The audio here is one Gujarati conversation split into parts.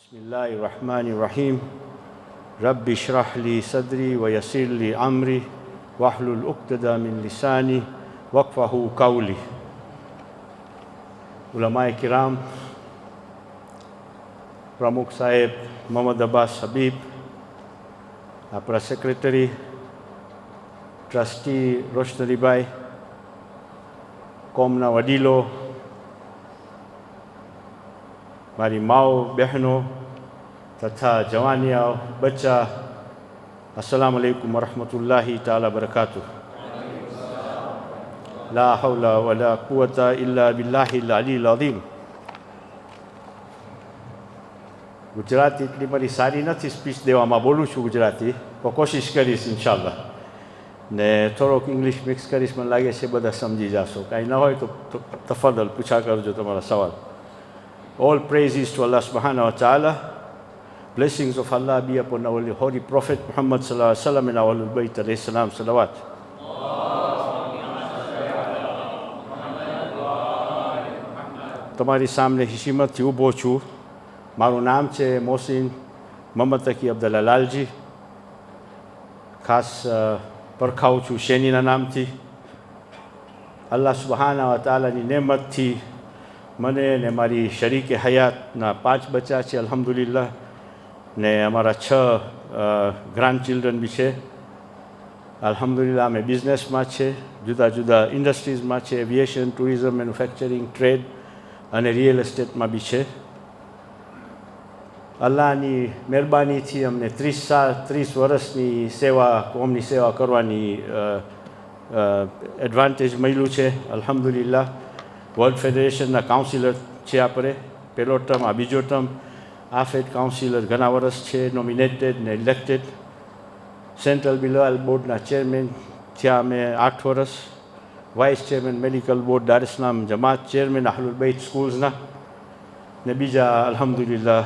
बिस्मिल्लाहिर्रहमानिर्रहीम रब्बि इश्रह ली सदरी व यस्सिर ली अमरी वहलुल उक़्दतम मिन लिसानी वक़्फ़हू क़ौली। उलमाए किराम, प्रमुख साहेब मोहम्मद अब्बास हबीब, આપણા સેક્રેટરી ટ્રસ્ટી રોશનરીભાઈ, કોમના વડીલો, મારી માઓ બહેનો તથા જવાનિયાઓ બચ્ચા, અસ્સલામુ અલૈકુમ વરહમતુલ્લાહિ તાલા બરકાતુહ। લા હૌલા વલા કુવતા ઇલ્લા બિલ્લાહિલ અલીલ અઝીમ। ગુજરાતી એટલી મારી સારી નથી, સ્પીચ દેવામાં બોલું છું ગુજરાતી, તો કોશિશ કરીશ ઇન્શાલ્લાહ, ને થોડોક ઇંગ્લિશ મિક્સ કરીશ, મને લાગે છે બધા સમજી જશો, કાંઈ ન હોય તો તફાદલ પૂછા કરજો તમારા સવાલ। All praises to Allah subhanahu wa ta'ala. Blessings of Allah be upon our holy Prophet Muhammad sallallahu alaihi wasallam and our Ahlul Bayt alayhi salam salawat. તમારી સામે હિશમતથી ઊભો છું। મારું નામ છે મોહસિન મોહમ્મદ તકી અબ્દુલ્લા લાલજી। ખાસ પરખાવું છું શેનીના નામથી। અલ્લાહ સુબહાના વ તઆલાની નેમતથી મને ને મારી શરીકે હયાતના 5 બચ્ચા છે અલ્હમ્દુલિલ્લાહ, ને અમારા 6 ગ્રાન્ડ ચિલ્ડ્રન બી છે અલ્હમ્દુલિલ્લાહ। અમે બિઝનેસમાં છે, જુદા જુદા ઇન્ડસ્ટ્રીઝમાં છે, એવિએશન, ટુરિઝમ, મેન્યુફેક્ચરિંગ, ટ્રેડ અને રિયલ એસ્ટેટમાં બી છે। અલ્લાહની મહેરબાનીથી અમને 30 વર્ષની સેવા, કોમની સેવા કરવાની એડવાન્ટેજ મળ્યું છે અલ્હમ્દુલિલ્લાહ। વર્લ્ડ ફેડરેશનના કાઉન્સિલર છે આપણે, પહેલો ટર્મ, આ બીજો ટર્મ। આફેડ કાઉન્સિલર ઘણા વર્ષ છે, નોમિનેટેડ ને ઇલેક્ટેડ। સેન્ટ્રલ બિલાલ બોર્ડના ચેરમેન થયા અમે 8 વર્ષ। વાઇસ ચેરમેન મેડિકલ બોર્ડ દાર ઇસ્લામ જમાત, ચેરમેન અહલુલ બૈત સ્કૂલ્સના, ને બીજા અલ્હમ્દુલિલ્લાહ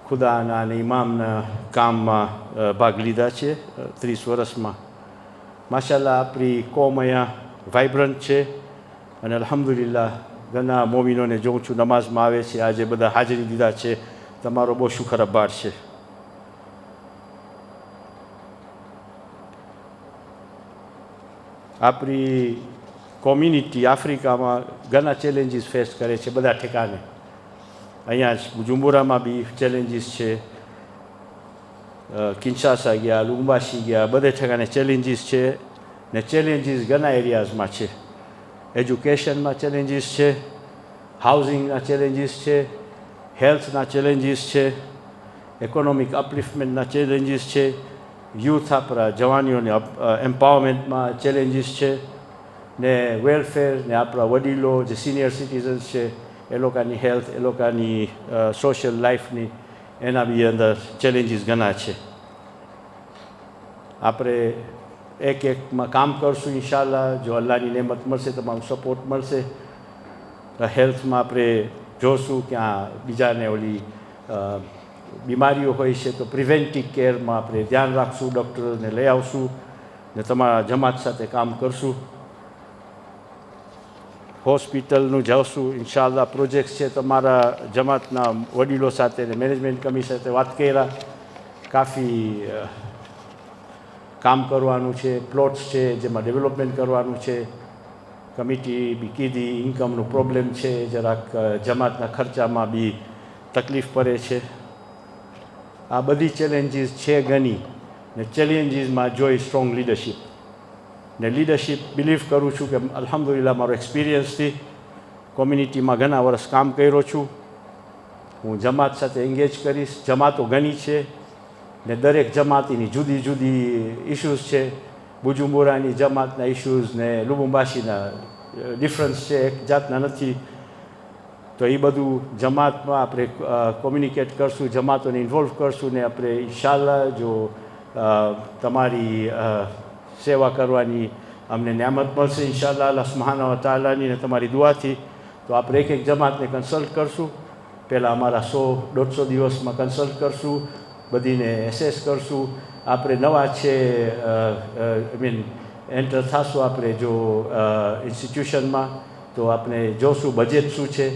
ખુદાના અને ઇમામના કામમાં ભાગ લીધા છે 30 વર્ષમાં। માશાલ્લાહ આપણી કોમ અહીંયા વાઇબ્રન્ટ છે અને અલ્હમ્દુલિલ્લાહ ઘણા મોમિનોને જોઉં છું નમાઝમાં આવે છે, આજે બધા હાજરી દીધા છે, તમારો બહુ શુક્ર આભાર છે। આપણી કોમ્યુનિટી આફ્રિકામાં ઘણા ચેલેન્જીસ ફેસ કરે છે બધા ઠેકાને। અહીંયા જ બુજુમ્બુરામાં બી ચેલેન્જીસ છે, કિન્શાસા ગયા, લુમ્બાશી ગયા, બધે ઠેકાને ચેલેન્જીસ છે, ને ચેલેન્જીસ ઘણા એરિયાઝમાં છે। એજ્યુકેશનમાં ચેલેન્જીસ છે, હાઉસિંગના ચેલેન્જીસ છે, હેલ્થના ચેલેન્જીસ છે, ઇકોનોમિક અપલિફ્ટમેન્ટના ચેલેન્જીસ છે, યુથ આપણા જવાનીઓને એમ્પાવરમેન્ટમાં ચેલેન્જીસ છે, ને વેલફેર, ને આપણા વડીલો જે સિનિયર સિટીઝન્સ છે એ લોકોની હેલ્થ, એ લોકોની સોશિયલ લાઈફની, એના બી અંદર ચેલેન્જીસ ઘણા છે। આપણે એક એકમાં કામ કરશું ઇન્શાલ્લાહ, જો અલ્લાહની નેમત મળશે, તમારું સપોર્ટ મળશે। હેલ્થમાં આપણે જોશું ક્યાં બીજાને ઓલી બીમારીઓ હોય છે તો પ્રિવેન્ટિવ કેરમાં આપણે ધ્યાન રાખશું, ડૉક્ટરોને લઈ આવશું ને તમારા જમાત સાથે કામ કરશું। હોસ્પિટલનું જાવશું ઇન્શાલ્લાહ, પ્રોજેક્ટ છે તમારા જમાતના વડીલો સાથે ને મેનેજમેન્ટ કમિટી સાથે વાત કર્યા, કાફી કામ કરવાનું છે, પ્લોટ્સ છે જેમાં ડેવલપમેન્ટ કરવાનું છે, કમિટી બી કીધી ઇન્કમનું પ્રોબ્લેમ છે, જરાક જમાતના ખર્ચામાં બી તકલીફ પડે છે। આ બધી ચેલેન્જીસ છે ઘણી, ને ચેલેન્જીસમાં જોઈ સ્ટ્રોંગ લીડરશીપ, ને લીડરશીપ બિલીવ કરું છું કે અલ્હમ્દુલિલ્લાહ મારો એક્સપિરિયન્સથી કોમ્યુનિટીમાં ઘણા વર્ષ કામ કર્યો છું, હું જમાત સાથે એન્ગેજ કરીશ। જમાતો ઘણી છે ને દરેક જમાતીની જુદી જુદી ઇશ્યુઝ છે, બુજુમ્બુરાની જમાતના ઇશ્યુઝ ને લુબુમ્બાશીના ડિફરન્સ છે, એક જાતના નથી, તો એ બધું જમાતમાં આપણે કોમ્યુનિકેટ કરશું, જમાતોને ઇન્વોલ્વ કરશું, ને આપણે ઇન્શાલ્લાહ જો તમારી સેવા કરવાની અમને નિયામત મળશે ઇન્શાલ્લાહ અલ્લાહ સુબ્હાનહુ વ તઆલાની ને તમારી દુઆથી, તો આપણે એક એક જમાતને કન્સલ્ટ કરશું। પહેલાં અમારા 100-150 દિવસમાં કન્સલ્ટ કરશું, બધીને એસેસ કરશું। આપણે નવા છે એન્ટર થશું આપણે જો ઇન્સ્ટિટ્યુશનમાં, તો આપણે જોશું બજેટ શું છે,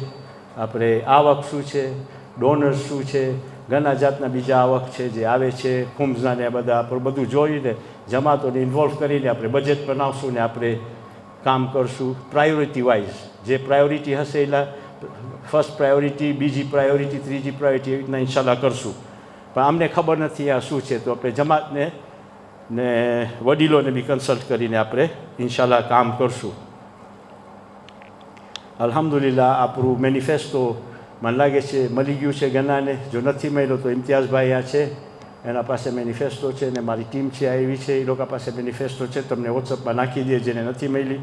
આપણે આવક શું છે, ડોનર્સ શું છે, ઘણા જાતના બીજા આવક છે જે આવે છે, ખુમ્સના ને બધા આપણે બધું જોઈને જમાતોને ઇન્વોલ્વ કરીને આપણે બજેટ બનાવશું ને આપણે કામ કરશું પ્રાયોરિટી વાઇઝ. જે પ્રાયોરિટી હશે એટલે ફર્સ્ટ પ્રાયોરિટી, બીજી પ્રાયોરિટી, ત્રીજી પ્રાયોરિટી એવી રીતના ઇન્શાલ્લાહ કરશું. પણ અમને ખબર નથી આ શું છે, તો આપણે જમાતને ને વડીલોને બી કન્સલ્ટ કરીને આપણે ઇન્શાલ્લાહ કામ કરશું. અલ્હમ્દુલિલ્લાહ આપણું મેનિફેસ્ટો મને લાગે છે મળી ગયું છે ઘણાને. જો નથી મળ્યો તો ઇમ્તિયાઝભાઈ આ છે, એના પાસે મેનિફેસ્ટો છે, ને મારી ટીમ છે આવી છે, એ લોકો પાસે મેનિફેસ્ટો છે, તમને વોટ્સઅપમાં નાખી દે જેને નથી મળી.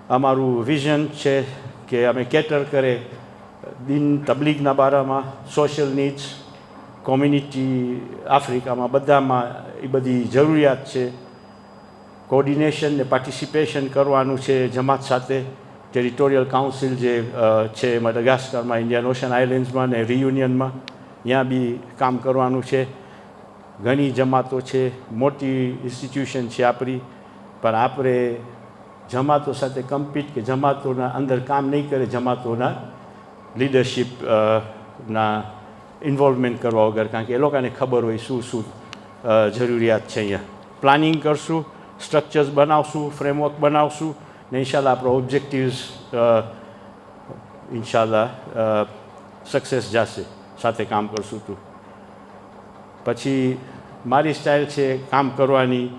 અમારું વિઝન છે કે અમે કેટર કરે દિન તબલીગના બારામાં, સોશિયલ નીડ્સ, કોમ્યુનિટી આફ્રિકામાં બધામાં એ બધી જરૂરિયાત છે. કોર્ડિનેશન ને પાર્ટિસિપેશન કરવાનું છે જમાત સાથે. ટેરિટોરિયલ કાઉન્સિલ જે છે મડગાસ્કરમાં, ઇન્ડિયન ઓશન આઇલેન્ડ્સમાં ને રિયુનિયનમાં, ત્યાં બી કામ કરવાનું છે. ઘણી જમાતો છે, મોટી ઇન્સ્ટિટ્યુશન છે આપણી, પણ આપણે જમાતો સાથે કમ્પીટ કે જમાતોના અંદર કામ નહીં કરે, જમાતોના લીડરશિપ ના ઇન્વોલ્વમેન્ટ કરવા વગર, કારણ કે એ લોકોને ખબર હોય શું શું જરૂરિયાત છે. અહીંયા પ્લાનિંગ કરશું, સ્ટ્રક્ચર્સ બનાવશું, ફ્રેમવર્ક બનાવશું ને ઇન્શાલ્લાહ આપણો ઓબ્જેક્ટિવ્સ ઇન્શાલ્લાહ સક્સેસ જશે. સાથે કામ કરશું તું. પછી મારી સ્ટાઇલ છે કામ કરવાની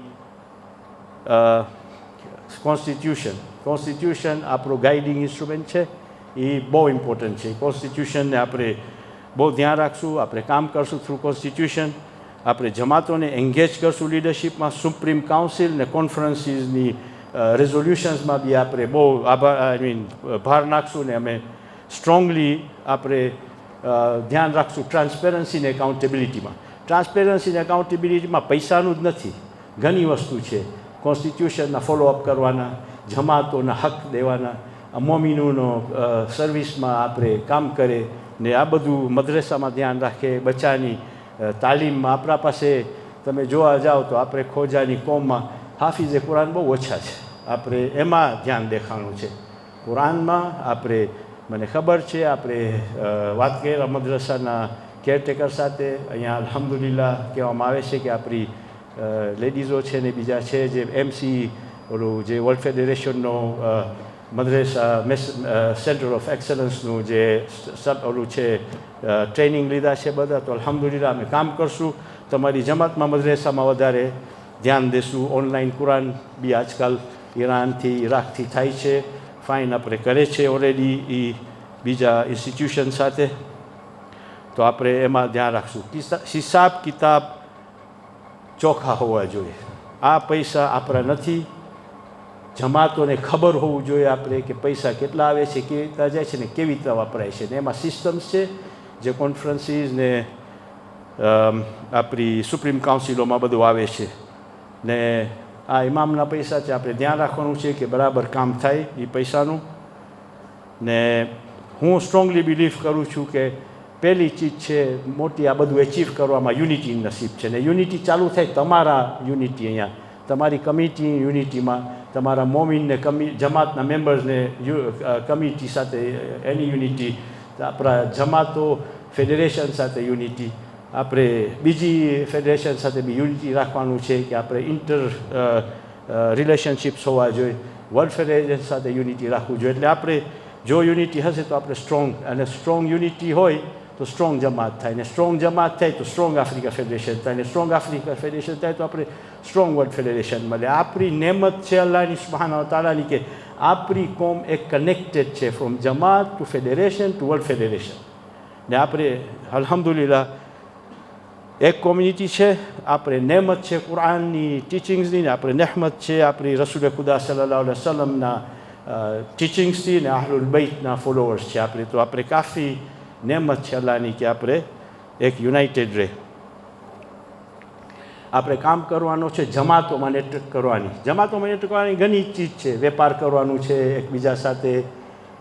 કોન્સ્ટિટ્યુશન આપણો ગાઈડિંગ ઇન્સ્ટ્રુમેન્ટ છે, એ બહુ ઇમ્પોર્ટન્ટ છે. કોન્સ્ટિટ્યુશનને આપણે બહુ ધ્યાન રાખશું, આપણે કામ કરશું થ્રુ કોન્સ્ટિટ્યુશન. આપણે જમાતોને એન્ગેજ કરશું લીડરશિપમાં, સુપ્રીમ કાઉન્સિલ ને કોન્ફરન્સીસની રેઝોલ્યુશન્સમાં બી આપણે બહુ ભાર નાખશું ને અમે સ્ટ્રોંગલી આપણે ધ્યાન રાખશું ટ્રાન્સપેરન્સી ને એકાઉન્ટેબિલિટીમાં. ટ્રાન્સપેરન્સી ને એકાઉન્ટેબિલિટીમાં પૈસાનું જ નથી, ઘણી વસ્તુ છે. કોન્સ્ટિટ્યુશનના ફોલોઅપ કરવાના, જમાતોના હક દેવાના, મોમિનોનો સર્વિસમાં આપણે કામ કરે ને આ બધું મદ્રેસામાં ધ્યાન રાખે, બચ્ચાની તાલીમમાં. આપણા પાસે તમે જોવા જાઓ તો આપણે ખોજાની કોમમાં હાફિઝે કુરાન બહુ ઓછા છે, આપણે એમાં ધ્યાન દેખાવાનું છે. કુરાનમાં આપણે, મને ખબર છે, આપણે વાત કરીએ મદ્રસાના કેરટેકર સાથે. અહીંયા અલ્હમ્દુલિલ્લાહ કહેવામાં આવે છે કે આપણી લેડીઝો છે ને બીજા છે જે MC ઓલું જે વર્લ્ડ ફેડરેશનનો મદ્રેસા સેન્ટર ઓફ એક્સલન્સનું જે ઓલું છે ટ્રેનિંગ લીધા છે બધા. તો અલ્હમ્દુલિલ્લાહ અમે કામ કરશું, તમારી જમાતમાં મદ્રેસામાં વધારે ધ્યાન દેશું. ઓનલાઈન કુરાન બી આજકાલ ઈરાનથી, ઈરાકથી થાય છે, ફાઇન આપણે કરે છે ઓલરેડી એ બીજા ઇન્સ્ટિટ્યુશન સાથે. તો આપણે એમાં ધ્યાન રાખશું. હિસાબ કિતાબ ચોખ્ખા હોવા જોઈએ. આ પૈસા આપણા નથી, જમાતોને ખબર હોવું જોઈએ આપણે કે પૈસા કેટલા આવે છે, કેવી રીતના જાય છે ને કેવી રીતના વપરાય છે. ને એમાં સિસ્ટમ્સ છે જે કોન્ફરન્સીસ ને આપણી સુપ્રીમ કાઉન્સિલોમાં બધું આવે છે. ને આ ઇમામના પૈસા છે, આપણે ધ્યાન રાખવાનું છે કે બરાબર કામ થાય એ પૈસાનું. ને હું સ્ટ્રોંગલી બિલીવ કરું છું કે પહેલી ચીજ છે મોટી આ બધું એચીવ કરવામાં યુનિટી નસીબ છે. ને યુનિટી ચાલુ થાય તમારા યુનિટી, અહીંયા તમારી કમિટી યુનિટીમાં, તમારા મોમિનને જમાતના મેમ્બર્સને કમિટી સાથે એની યુનિટી, આપણા જમાતો ફેડરેશન સાથે યુનિટી, આપણે બીજી ફેડરેશન સાથે બી યુનિટી રાખવાનું છે કે આપણે ઇન્ટર રિલેશનશિપ્સ હોવા જોઈએ. વર્લ્ડ ફેડરેશન સાથે યુનિટી રાખવું જોઈએ. એટલે આપણે જો યુનિટી હશે તો આપણે સ્ટ્રોંગ, અને સ્ટ્રોંગ યુનિટી હોય તો સ્ટ્રોંગ જમાત થાય, ને સ્ટ્રોંગ જમાત થાય તો સ્ટ્રોંગ આફ્રિકા ફેડરેશન થાય, ને સ્ટ્રોંગ આફ્રિકા ફેડરેશન થાય તો આપણે સ્ટ્રોંગ વર્લ્ડ ફેડરેશન મળે. આપણી નેમત છે અલ્લાહની સુબ્હાનહુ તઆલાની કે આપણી કોમ એક કનેક્ટેડ છે ફ્રોમ જમાત to federation to world federation. ને આપણે અલ્હમ્દુલિલ્લાહ એક કોમ્યુનિટી છે, આપણે નેમત છે કુરાનની ટીચિંગ્સની, ને આપણે નહેમત છે આપણી રસૂલ ખુદા સલ્લલ્લાહુ અલૈહિ વસલ્લમના ટીચિંગ્સથી ને અહલુલ બૈતના ફોલોઅર્સ છે આપણે. તો આપણે કાફી નેમત છે અલ્લાહની કે આપણે એક યુનાઇટેડ રહે. આપણે કામ કરવાનો છે જમાતોમાં નેટવર્ક કરવાની. જમાતોમાં નેટવર્ક કરવાની ઘણી ચીજ છે, વેપાર કરવાનું છે એકબીજા સાથે,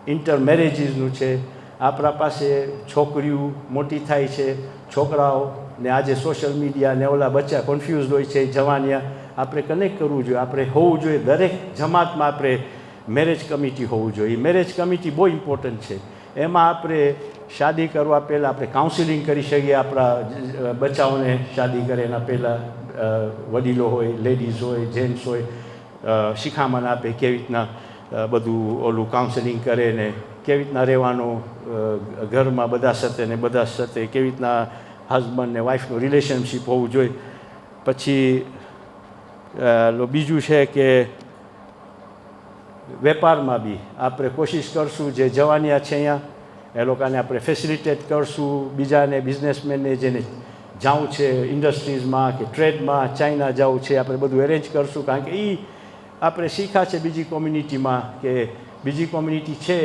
ઇન્ટર મેરેજીસનું છે. આપણા પાસે છોકરીઓ મોટી થાય છે, છોકરાઓ ને આજે સોશિયલ મીડિયા ને ઓલા બચ્ચા કન્ફ્યુઝ હોય છે, જવાનિયા, આપણે કનેક્ટ કરવું જોઈએ. આપણે હોવું જોઈએ દરેક જમાતમાં આપણે મેરેજ કમિટી હોવું જોઈએ. મેરેજ કમિટી બહુ ઇમ્પોર્ટન્ટ છે. એમાં આપણે શાદી કરવા પહેલાં આપણે કાઉન્સિલિંગ કરી શકીએ, આપણા બચ્ચાઓને શાદી કરે એના પહેલાં વડીલો હોય, લેડીઝ હોય, જેન્ટ્સ હોય, શિખામણ આપે કેવી રીતના બધું ઓલું કાઉન્સેલિંગ કરે ને કેવી રીતના રહેવાનું ઘરમાં બધા સાથે ને બધા સાથે કેવી રીતના હસબન્ડ ને વાઈફનું રિલેશનશીપ હોવું જોઈએ. પછી બીજું છે કે વેપારમાં બી આપણે કોશિશ કરશું, જે જવાનિયા છે અહીંયા એ લોકોને આપણે ફેસિલિટેટ કરશું, બીજાને બિઝનેસમેનને જેને જવું છે ઇન્ડસ્ટ્રીઝમાં કે ટ્રેડમાં, ચાઇના જવું છે, આપણે બધું એરેન્જ કરશું. કારણ કે એ આપણે શીખ્યા છે બીજી કોમ્યુનિટીમાં કે બીજી કોમ્યુનિટી છે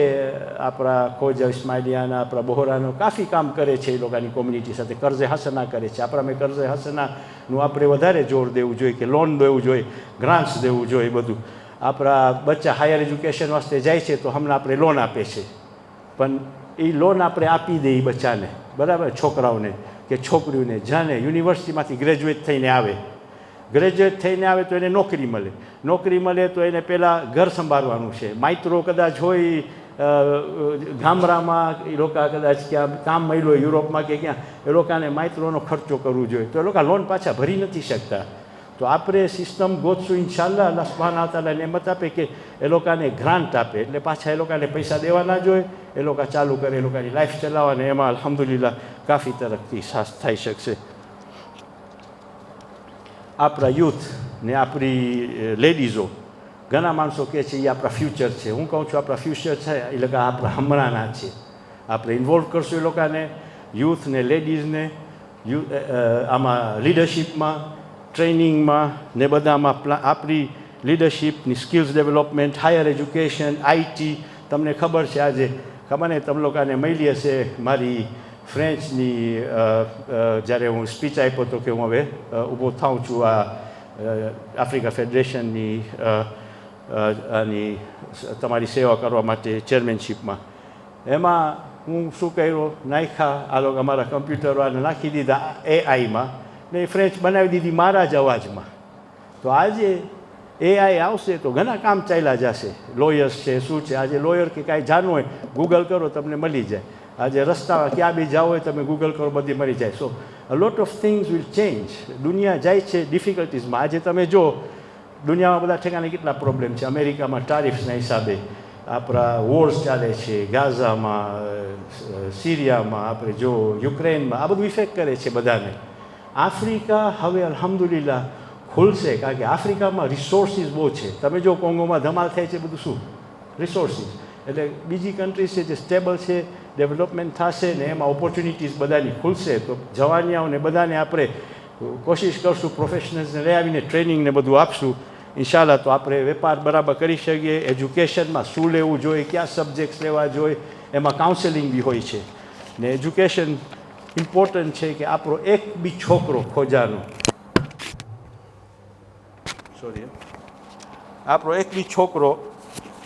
આપણા ખોજ ઇસ્માઇલિયાના, આપણા બોહરાનો કાફી કામ કરે છે એ લોકોની કોમ્યુનિટી સાથે, કર્જે હસના કરે છે. આપણામાં કર્જે હસનાનું આપણે વધારે જોર દેવું જોઈએ કે લોન દેવું જોઈએ, ગ્રાન્ટ્સ દેવું જોઈએ. બધું આપણા બચ્ચા હાયર એજ્યુકેશન વાસ્તે જાય છે તો હમણાં આપણે લોન આપે છે, પણ એ લોન આપણે આપી દઈએ બચ્ચાને, બરાબર, છોકરાઓને કે છોકરીઓને જાણે યુનિવર્સિટીમાંથી ગ્રેજ્યુએટ થઈને આવે તો એને નોકરી મળે તો એને પહેલાં ઘર સંભાળવાનું છે. માઇત્રો કદાચ હોય ગામડામાં, એ લોકો કદાચ ક્યાં કામ મળ્યું હોય યુરોપમાં કે ક્યાં, એ લોકોને માઇત્રોનો ખર્ચો કરવો જોઈએ તો એ લોકો લોન પાછા ભરી નથી શકતા. તો આપણે સિસ્ટમ ગોતશું ઇન્શાલ્લાહ. અલ્લાહ સુબ્હાનહુ વ તઆલા નેમત આપે કે એ લોકોને ગ્રાન્ટ આપે એટલે પાછા એ લોકોને પૈસા દેવા ના જોઈએ, એ લોકો ચાલુ કરે, એ લોકોની લાઈફ ચલાવવાને એમાં અલ્હમ્દુલિલ્લાહ કાફી તરક્કી થઈ શકશે. આપણા યુથ ને આપણી લેડીઝો, ઘણા માણસો કહે છે એ આપણા ફ્યુચર છે. હું કહું છું આપણા ફ્યુચર છે એ લોકો આપણા હમણાંના છે. આપણે ઇન્વોલ્વ કરશું એ લોકોને, યુથ ને લેડીઝને આમાં લીડરશિપમાં, ટ્રેનિંગમાં ને બધામાં. આપણી લીડરશિપની skills development, higher education, IT. તમને ખબર છે આજે ખબર ને તમે લોકોને મળી હશે મારી ફ્રેન્ચની જ્યારે હું સ્પીચ આપ્યો હતો કે હું હવે ઊભો થાઉં છું આ આફ્રિકા ફેડરેશનની આની તમારી સેવા કરવા માટે ચેરમેનશીપમાં. એમાં હું શું કર્યો, નાખ્યા આ લોકો અમારા કમ્પ્યુટરવાળાને નાખી દીધા એઆઈમાં ને ફ્રેન્ચ બનાવી દીધી મારા જ અવાજમાં. તો આજે એઆઈ આવશે તો ઘણા કામ ચાલ્યા જશે. લોયર્સ છે, શું છે, આજે લોયર કે કાંઈ જાણવું હોય ગૂગલ કરો તમને મળી જાય. આજે રસ્તા ક્યાં બી જાઓ હોય તમે ગૂગલ કરો બધી મળી જાય. So a lot of things will change. દુનિયા જાય છે ડિફિકલ્ટીઝમાં. આજે તમે જો દુનિયામાં બધા ઠેકાણે કેટલા પ્રોબ્લેમ છે. અમેરિકામાં ટારિફ્સના હિસાબે આપણા વોર્સ ચાલે છે, ગાઝામાં, સિરિયામાં, આપણે જો યુક્રેનમાં, આ બધું ઇફેક્ટ કરે છે બધાને. આફ્રિકા હવે અલ્હમ્દુલિલ્લાહ ખુલશે, કારણ કે આફ્રિકામાં રિસોર્સિસ બહુ છે. તમે જો કોંગોમાં ધમાલ થાય છે બધું શું રિસોર્સિસ, એટલે બીજી કન્ટ્રીઝ છે જે સ્ટેબલ છે, ડેવલપમેન્ટ થશે ને એમાં ઓપોર્ચ્યુનિટીઝ બધાની ખુલશે. તો જવાનિયાઓને બધાને આપણે કોશિશ કરશું પ્રોફેશનલ્સને લઈ આવીને ટ્રેનિંગને બધું આપશું ઇન્શાલ્લાહ. તો આપણે વેપાર બરાબર કરી શકીએ. એજ્યુકેશનમાં શું લેવું જોઈએ, કયા સબ્જેક્ટ્સ લેવા જોઈએ, એમાં કાઉન્સેલિંગ બી હોય છે. ને એજ્યુકેશન ઇમ્પોર્ટન્ટ છે કે આપણો એક બી છોકરો ખોજાનો, આપણો એક બી છોકરો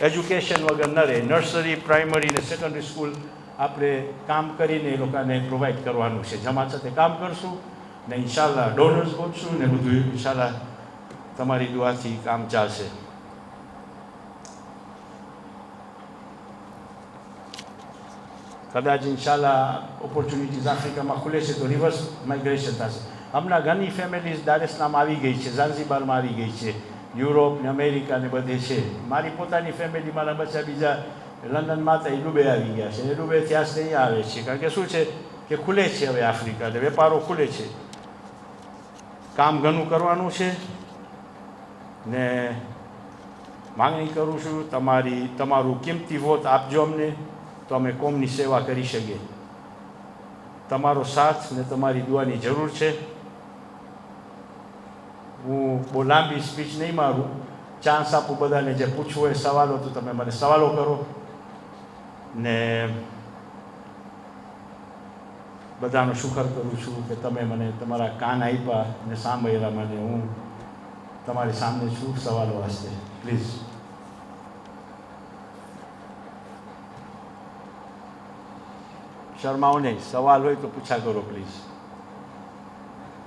એજ્યુકેશન વગર ન રહે. નર્સરી, પ્રાઇમરી ને સેકન્ડરી સ્કૂલ આપણે કામ કરીને એ લોકોને પ્રોવાઈડ કરવાનું છે. જમાત સાથે કામ કરશું ને ઇન્શાલ્લાહ ડોનર્સ ગોતશું ને બધું ઇન્શાલ્લાહ તમારી દુઆથી કામ ચાલશે. કદાચ ઇન્શાલ્લાહ ઓપોર્ચ્યુનિટીઝ આફ્રિકામાં ખુલે છે તો રિવર્સ માઇગ્રેશન થશે. હમણાં ઘણી ફેમિલીઝ દાર એસ સલામ આવી ગઈ છે, ઝાંઝીબારમાં આવી ગઈ છે, યુરોપ ને અમેરિકા ને બધે છે. મારી પોતાની ફેમિલી, મારા બચ્ચા બીજા લંડનમાં હતા, એ ડુબે આવી ગયા છે. એ ડુબેથી આસ્તે અહીંયા આવે છે, કારણ કે શું છે કે ખુલે છે હવે આફ્રિકા, એટલે વેપારો ખુલે છે. કામ ઘણું કરવાનું છે ને માંગણી કરું છું તમારું કિંમતી વોટ આપજો અમને, તો અમે કોમની સેવા કરી શકીએ. તમારો સાથ ને તમારી દુઆની જરૂર છે. હું બહુ લાંબી સ્પીચ નહીં મારું, ચાન્સ આપું બધાને જે પૂછવું હોય સવાલો તો તમે મને સવાલો કરો ને બધાનો શુકર કરું છું કે તમે મને તમારા કાન આપ્યા ને સાંભળ્યા મને. હું તમારી સામે છું સવાલો વાસ્તે. પ્લીઝ. શરમાઓ નહીં, સવાલ હોય તો પૂછા કરો પ્લીઝ.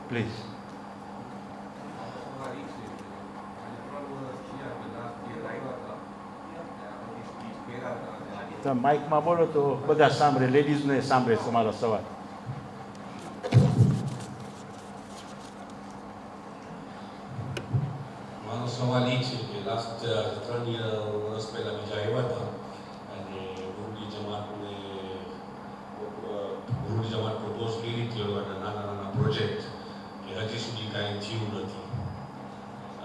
પ્લીઝ. તમે માઇકમાં બોલો તો બધા સાંભળે, લેડીઝને સાંભળે તમારો સવાલ. મારો સવાલ એ છે કે લાસ્ટ 3 વર્ષ પહેલાં બીજા આવ્યા હતા અને ગુરુની જમાત પ્રપોઝ કરી હતી અને નાના પ્રોજેક્ટ કે હજી સુધી કાંઈ થયું નથી.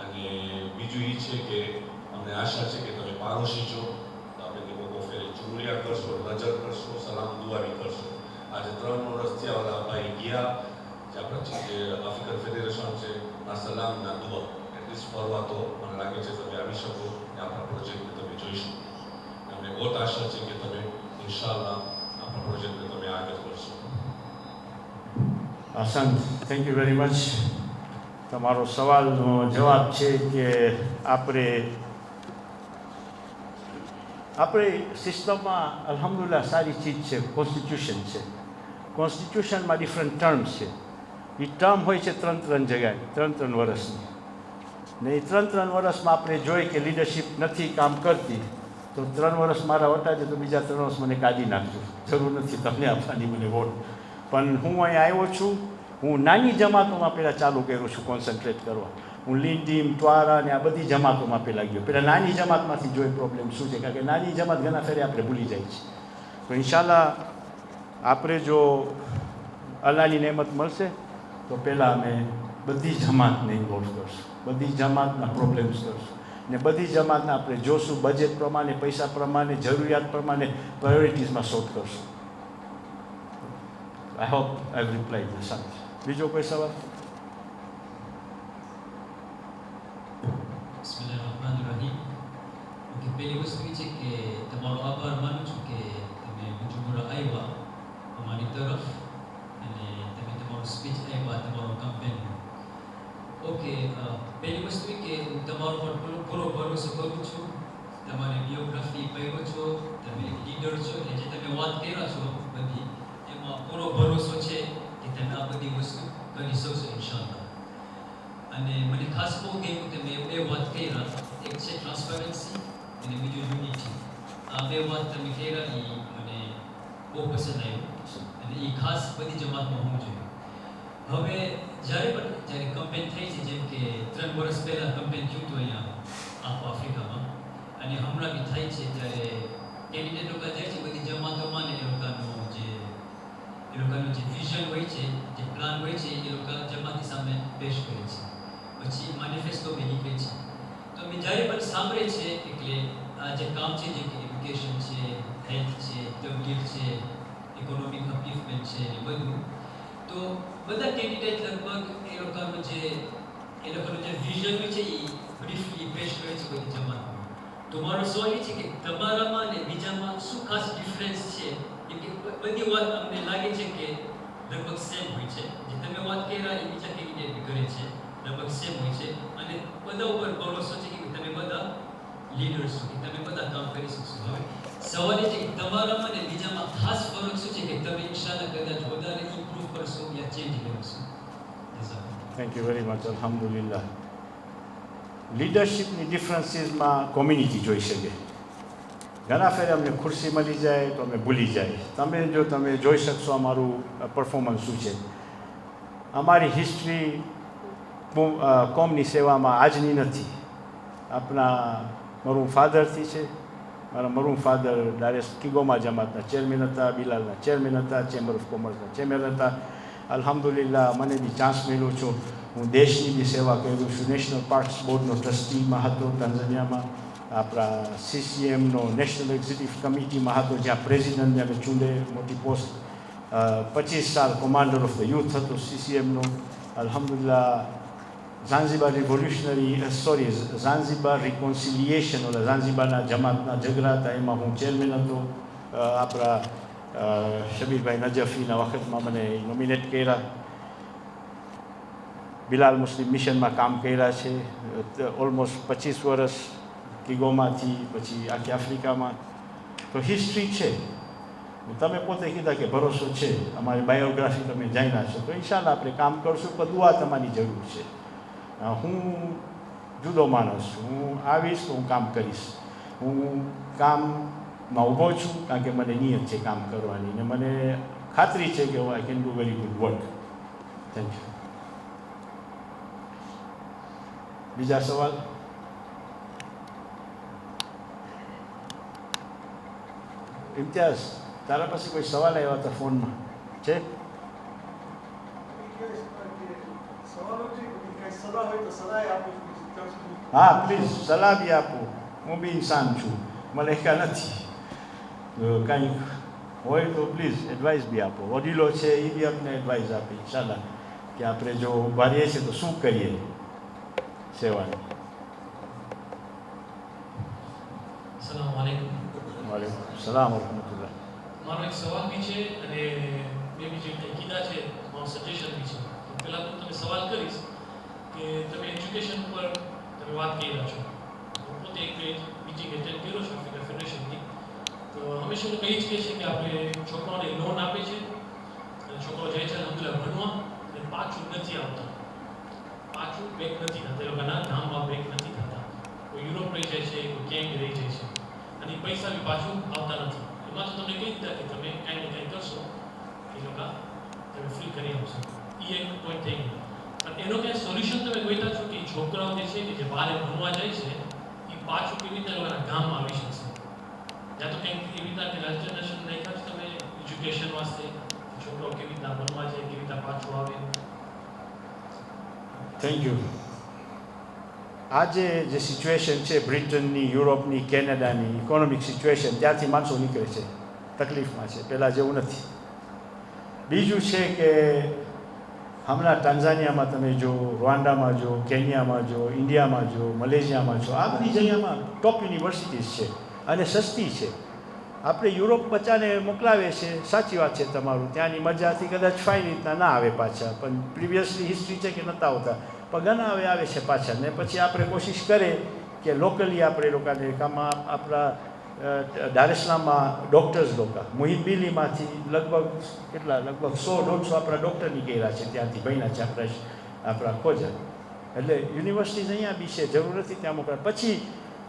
અને બીજું એ છે કે અમને આશા છે કે તમે પાડોશી છો, તમે લોકો ફેરે ચૂંટણી કરશો, નજર કરશો, સલામ દુઆરી કરશો. આજે 3 વર્ષ થયા વાળા ભાઈ ગયા, જે આપણા જે આફ્રિકન ફેડરેશન છે, ના સલામ ના દુઆ એટલીસ્ટ ફરવા તો મને લાગે છે તમે આવી શકો અને આપણા પ્રોજેક્ટને તમે જોઈ શકો. અમને બહુ આશા છે કે તમે ઇન્શાલ્લાહ આપણા પ્રોજેક્ટને તમે આગળ કરશો. આસંત, થેન્ક યુ વેરી મચ. તમારો સવાલનો જવાબ છે કે આપણી સિસ્ટમમાં અલ્હમ્દુલિલ્લાહ સારી ચીજ છે, કોન્સ્ટિટ્યુશન છે. કોન્સ્ટિટ્યુશનમાં ડિફરન્ટ ટર્મ્સ છે. એ ટર્મ હોય છે 3 જગ્યાએ, 3 વર્ષની. ને એ 3 વર્ષમાં આપણે જોઈએ કે લીડરશિપ નથી કામ કરતી, તો 3 વર્ષ મારા વટા છે તો બીજા 3 વર્ષ મને કાઢી નાખજો, જરૂર નથી તમને આપવાની મને વોટ. પણ હું અહીં આવ્યો છું, હું નાની જમાતોમાં પહેલાં ચાલુ કર્યું છું કોન્સન્ટ્રેટ કરવા. હું લીંડીમ, ટ્વારા ને આ બધી જમાતોમાં પહેલાં ગયો. પહેલાં નાની જમાતમાંથી જોઈ પ્રોબ્લેમ શું છે, કારણ કે નાની જમાત ઘણા ફેરે આપણે ભૂલી જાય છે. તો ઇન્શાલ્લાહ આપણે જો અલ્લાહની નહેમત મળશે તો પહેલાં અમે બધી જમાતને ઇન્વોલ્વ કરશું, બધી જમાતના પ્રોબ્લેમ્સ કરશું ને બધી જમાતના આપણે જોશું, બજેટ પ્રમાણે, પૈસા પ્રમાણે, જરૂરિયાત પ્રમાણે પ્રાયોરિટીઝમાં શોધ કરશું. I hope I reply the sum. બીજો કોઈ સવાલ? બિસ્મિલ્લાહિર્રહમાનિર્રહીમ. ઓકે, પહેલી વસ્તુ એ છે કે તમારો આભાર માનું છું કે તમે મુજુમરા આવ્યા અમારી તરફ અને તમે તમારું સ્પીચ આવ્યા, તમારો કેમ્પેન. ઓકે, પહેલી વસ્તુ એ કે હું તમારો પર પૂરો ભરોસો કરું છું. તમારી બાયોગ્રાફી પઢ્યો છો, તમે લીડર છો, એટલે જે તમે વાત કર્યા છો બધી, એમાં પૂરો ભરોસો છે કે તમે આ બધી વસ્તુ કરી શકશો ઇન્શાઅલ્લાહ. અને મને ખાસ બહુ ગમ્યું કે મેં 2 વાત કર્યા, એક છે ટ્રાન્સપરન્સી અને બીજું યુનિટી. આ 2 વાત તમે કર્યા એ મને બહુ પસંદ આવ્યું અને એ ખાસ બધી જમાતમાં હોવું જોઈએ. હવે જ્યારે કમ્પેન થઈ છે, જેમ કે 3 વર્ષ પહેલાં કમ્પેન થયું હતું અહીંયા આફ્રિકામાં, અને હમણાં બી થાય છે, ત્યારે કેન્ડિડેટ લોકો જાય છે બધી જમાતોમાં ને એ લોકોનું જે વિઝન હોય છે, જે પ્લાન હોય છે, એ લોકો જમાતની સામે પેશ કરે છે. પછી મેનિફેસ્ટો બી નીકળે છે. તો મેં જ્યારે પણ સાંભળે છે, એટલે આ જે કામ છે, જે કે એજ્યુકેશન છે, હેલ્થ છે, તબલીગ છે, ઇકોનોમિક અપલિફમેન્ટ છે એ બધું, તો બધા કેન્ડિડેટ લગભગ એ લોકોનું જે વિઝન હોય છે એ બ્રીફલી પેશ કરે છે બધી જમાતમાં. તો મારો સવાલ એ છે કે તમારામાં અને બીજામાં શું ખાસ ડિફરન્સ છે? કેમ કે બધી વાત અમને લાગે છે કે લગભગ સેમ હોય છે. જે તમે વાત કર્યા એ બીજા કેન્ડિડેટ બી કરે છે, લગભગ સેમ હોય છે. અને બધા ઉપર ભરોસો છે કે તમે બધા લીડર્સ છો, કે તમે બધા કામ કરી શકશો. હવે સવાલ એ છે કે તમારામાં અને બીજામાં ખાસ ફરક શું છે કે તમે ઇન્શાઅલ્લાહ કદાચ વધારે ઇમ્પ્રૂવ કરશો યા ચેન્જ કરશો? Thank you very much. અલ્હમ્દુલિલ્લાહ. લીડરશિપની ડિફરન્સીસમાં કોમ્યુનિટી જોઈ શકે. ઘણા ફેરે અમને ખુરશી મળી જાય તો અમે ભૂલી જાય. તમે જોઈ શકશો અમારું પરફોર્મન્સ શું છે. અમારી હિસ્ટ્રી કોમની સેવામાં આજની નથી. આપણા મરૂમ ફાધરથી છે. મારા મરૂમ ફાધર કિગોમા જમાતના ચેરમેન હતા, બિલાલના ચેરમેન હતા, ચેમ્બર ઓફ કોમર્સના ચેરમેન હતા. અલ્હમ્દુલિલ્લાહ મને બી ચાન્સ મળ્યો છો. હું દેશની બી સેવા કરું છું. નેશનલ પાર્ક્સ બોર્ડનો ટ્રસ્ટીમાં હતો તાન્ઝાનિયામાં. આપણા CCMનો નેશનલ એક્ઝિક્યુટિવ કમિટીમાં હતો, જ્યાં પ્રેસિડેન્ટને અમે ચૂંટે, મોટી પોસ્ટ. 25 સાલ કોમાન્ડર ઓફ ધ યુથ હતો CCMનો. અલ્હમ્દુલિલ્લાહ ઝાંઝીબાર ઝાંઝીબાર રિકોન્સિલિએશન, ઓલા ઝાંઝીબારના જમાતના ઝઘડા હતા, એમાં હું ચેરમેન હતો. આપણા શબીરભાઈ નજફીના વખતમાં મને નોમિનેટ કર્યા. બિલાલ મુસ્લિમ મિશનમાં કામ કર્યા છે ઓલમોસ્ટ 25 વર્ષ કિગોમાંથી, પછી આખી આફ્રિકામાં. તો હિસ્ટ્રી છે. તમે પોતે કીધા કે ભરોસો છે, અમારી બાયોગ્રાફી તમે જાણ્યા છો, તો ઇન્શાઅલ્લાહ આપણે કામ કરશું, પણ દુઆ તમારી જરૂર છે. હું જુદો માણસ છું, હું આવીશ તો હું કામ કરીશ. હું કામ માં ઊભો છું, કારણ કે મને નિયત છે કામ કરવાની ને મને ખાતરી છે કે I can do very good work. Thank you. બીજા સવાલ? ઇમ્તિયાઝ, તારા પાસે કોઈ સવાલ આવ્યા હતા ફોનમાં છે? હા પ્લીઝ, સલાહ બી આપો. હું બી ઇન્સાન છું, મલેકા નથી. કંઈક હોય તો પ્લીઝ એડવાઇસ બી આપો. વડીલો છે એ બી અમને એડવાઇસ આપે ઇન્શાલ્લાહ કે આપણે જો ઊભા રહીએ છીએ તો શું કરીએ સેવાની. અસલામુ અલૈકુમ. વાલેકુમ સલામ વરહમતુલ્લાહ. મારો એક સવાલ બી છે અને બે બીજી કંઈ કીધા છે, મારું સજેશન બી છે. પહેલાં તો તમે સવાલ કરીશ કે તમે એજ્યુકેશન ઉપર તમે વાત કરી રહ્યા છો. હું પોતે એક મિટિંગ એટેન્ડ કર્યો છું આફ્રિકા ફેડરેશનની. તો હંમેશા લોકો એ જ કહે છે કે આપણે છોકરાઓને લોન આપે છે અને છોકરાઓ જાય છે અલહમદુલિલ્લાહ ભણવા અને પાછું નથી આવતા, પાછું બેક નથી થતા. એ લોકોના ગામમાં બેક નથી થતા. કોઈ યુરોપ રહી જાય છે, કોઈ ક્યાંય રહી જાય છે અને પૈસા બી પાછું આવતા નથી. એમાં તો તમને કહી દીધા કે તમે કાંઈ ને કાંઈ કરશો એ લોકો તમે ફ્રી કરી આપશો. એ એક પોઈન્ટ થઈ ગયો. પણ એનો ક્યાંય સોલ્યુશન તમે ગોઈતા છો કે છોકરાઓ જે છે કે જે બહાર ભણવા જાય છે એ પાછું કેવી રીતે લોકોના ગામમાં આવી શકશે? યા તો કંઈક એવી રીતના કે રાજ્યનેશન નાખ્યા છો તમે એજ્યુકેશન વાસ્તે, છોકરાઓ કેવી રીતના ભણવા જાય, કેવી રીતના પાછું આવે? Thank you. આજે જે સિચ્યુએશન છે બ્રિટનની, યુરોપની, કેનેડાની ઇકોનોમિક સિચ્યુએશન, ત્યાંથી માણસો નીકળે છે, તકલીફમાં છે, પહેલાં જેવું નથી. બીજું છે કે હમણાં ટાન્ઝાનિયામાં તમે જો, રૂવાન્ડામાં જો, કેન્યામાં જો, ઇન્ડિયામાં જો, મલેશિયામાં જો, આ બધી જગ્યામાં ટોપ યુનિવર્સિટીઝ છે અને સસ્તી છે. આપણે યુરોપ બચ્ચાને મોકલાવે છે, સાચી વાત છે તમારું, ત્યાંની મજાથી કદાચ ફાઇન રીતના ના આવે પાછા, પણ પ્રિવિયસલી હિસ્ટ્રી છે કે નહોતા આવતા, પણ ઘણા આવે છે પાછા. ને પછી આપણે કોશિશ કરે કે લોકલી આપણે લોકોને કામમાં આપણા દારેસલામમાં ડૉક્ટર્સ લોકો મુહિબ્બીલીમાંથી લગભગ 100-150 આપણા ડૉક્ટર નીકળ્યા છે, ત્યાંથી ભણ્યા છે આપણા ખોજા. એટલે યુનિવર્સિટીઝ અહીંયા બી છે, જરૂર નથી ત્યાં મોકલા. પછી